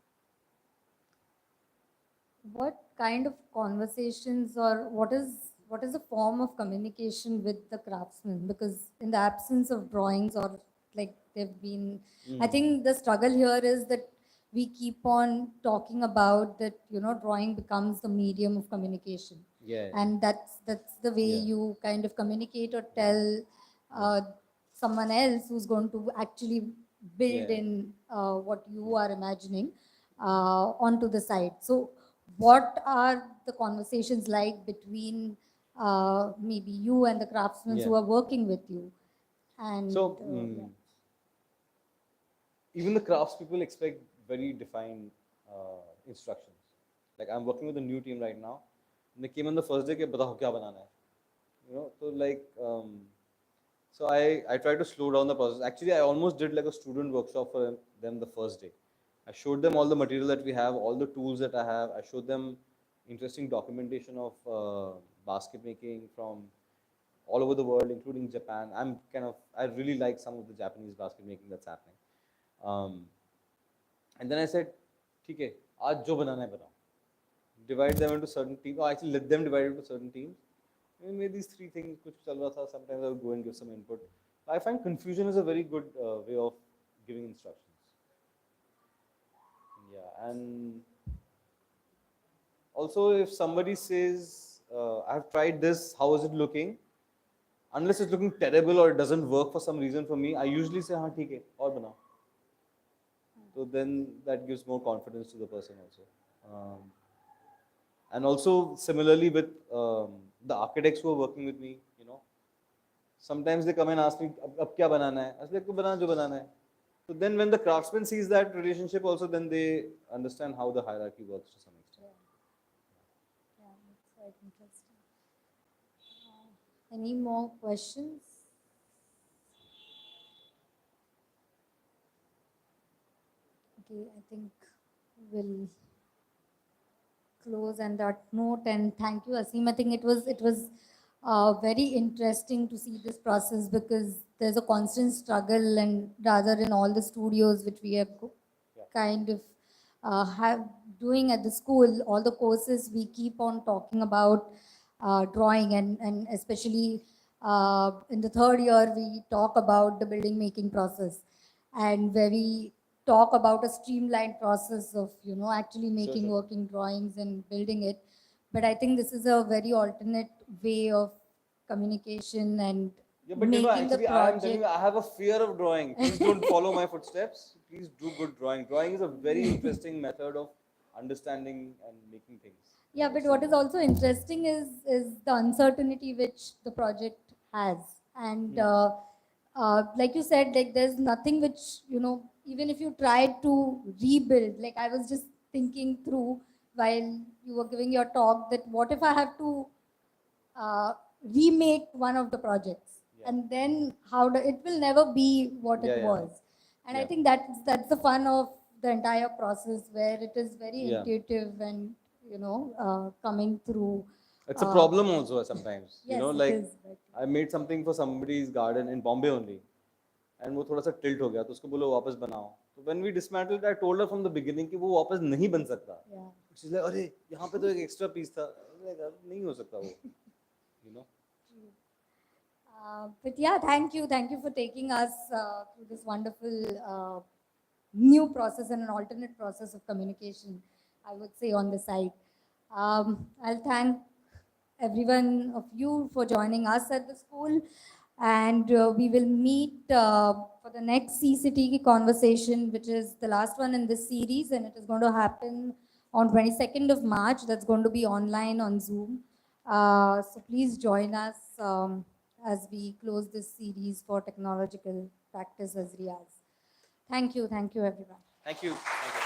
What kind of conversations or what is the form of communication with the craftsman? Because in the absence of drawings or like they've been, I think the struggle here is that we keep on talking about that, drawing becomes the medium of communication. Yeah. And that's the way you kind of communicate or tell someone else who's going to actually build in what you are imagining onto the site. So what are the conversations like between maybe you and the craftsmen who are working with you? And So even the craftspeople expect very defined instructions. Like I'm working with a new team right now, and they came on the first day, "के बताओ क्या बनाना है?" So like, so I tried to slow down the process. Actually, I almost did like a student workshop for them the first day. I showed them all the material that we have, all the tools that I have. I showed them interesting documentation of basket making from all over the world, including Japan. I really like some of the Japanese basket making that's happening. And then I said, ठीक है, आज जो बनाना है बनाओ. Divide them into certain teams, or actually let them divide into certain teams. We made these three things, कुछ चल रहा था. Sometimes I would go and give some input. I find confusion is a very good way of giving instructions. Yeah, and also if somebody says, I've tried this, how is it looking? Unless it's looking terrible or it doesn't work for some reason for me, I usually say, हाँ ठीक है, और बनाओ. So then that gives more confidence to the person also. And also similarly with the architects who are working with me, sometimes they come and ask me, अब क्या बनाना है? I say, तो बना जो बनाना है. So then when the craftsman sees that relationship also, then they understand how the hierarchy works to some extent. Yeah, that's quite interesting. Any more questions? Okay, I think we'll close on that note, and thank you, Asim. I think it was very interesting to see this process because there's a constant struggle, and rather in all the studios which we are kind of have doing at the school, all the courses we keep on talking about drawing, and especially in the third year we talk about the building making process, and where we talk about a streamlined process of actually making working drawings and building it. But I think this is a very alternate way of communication and But making the actually, I am telling project. you, I have a fear of drawing. Please don't follow my footsteps. Please do good drawing. Drawing is a very interesting method of understanding and making things. Yeah, but what is also interesting is the uncertainty which the project has, and like you said, like there's nothing which even if you try to rebuild. Like I was just thinking through while you were giving your talk that what if I have to remake one of the projects, and then it will never be what it was. And I think that's the fun of the entire process, where it is very intuitive and coming through. It's a problem also sometimes. Yes, You know, it like is. I made something for somebody's garden in Bombay only, and वो थोड़ा सा tilt हो गया, तो उसको बोलो वापस बनाओ. So when we dismantled, I told her from the beginning कि वो वापस नहीं बन सकता. Yeah. She's like, अरे यहाँ पे तो एक extra piece था. I'm like, नहीं हो सकता वो. You know. But yeah, thank you for taking us through this wonderful new process and an alternate process of communication, I would say, on the site. I'll thank everyone of you for joining us at the school, and we will meet for the next CCT conversation, which is the last one in this series, and it is going to happen on 22nd of March. That's going to be online on Zoom. So please join us as we close this series for technological practice as RIYAZ. Thank you everyone. Thank you. Thank you.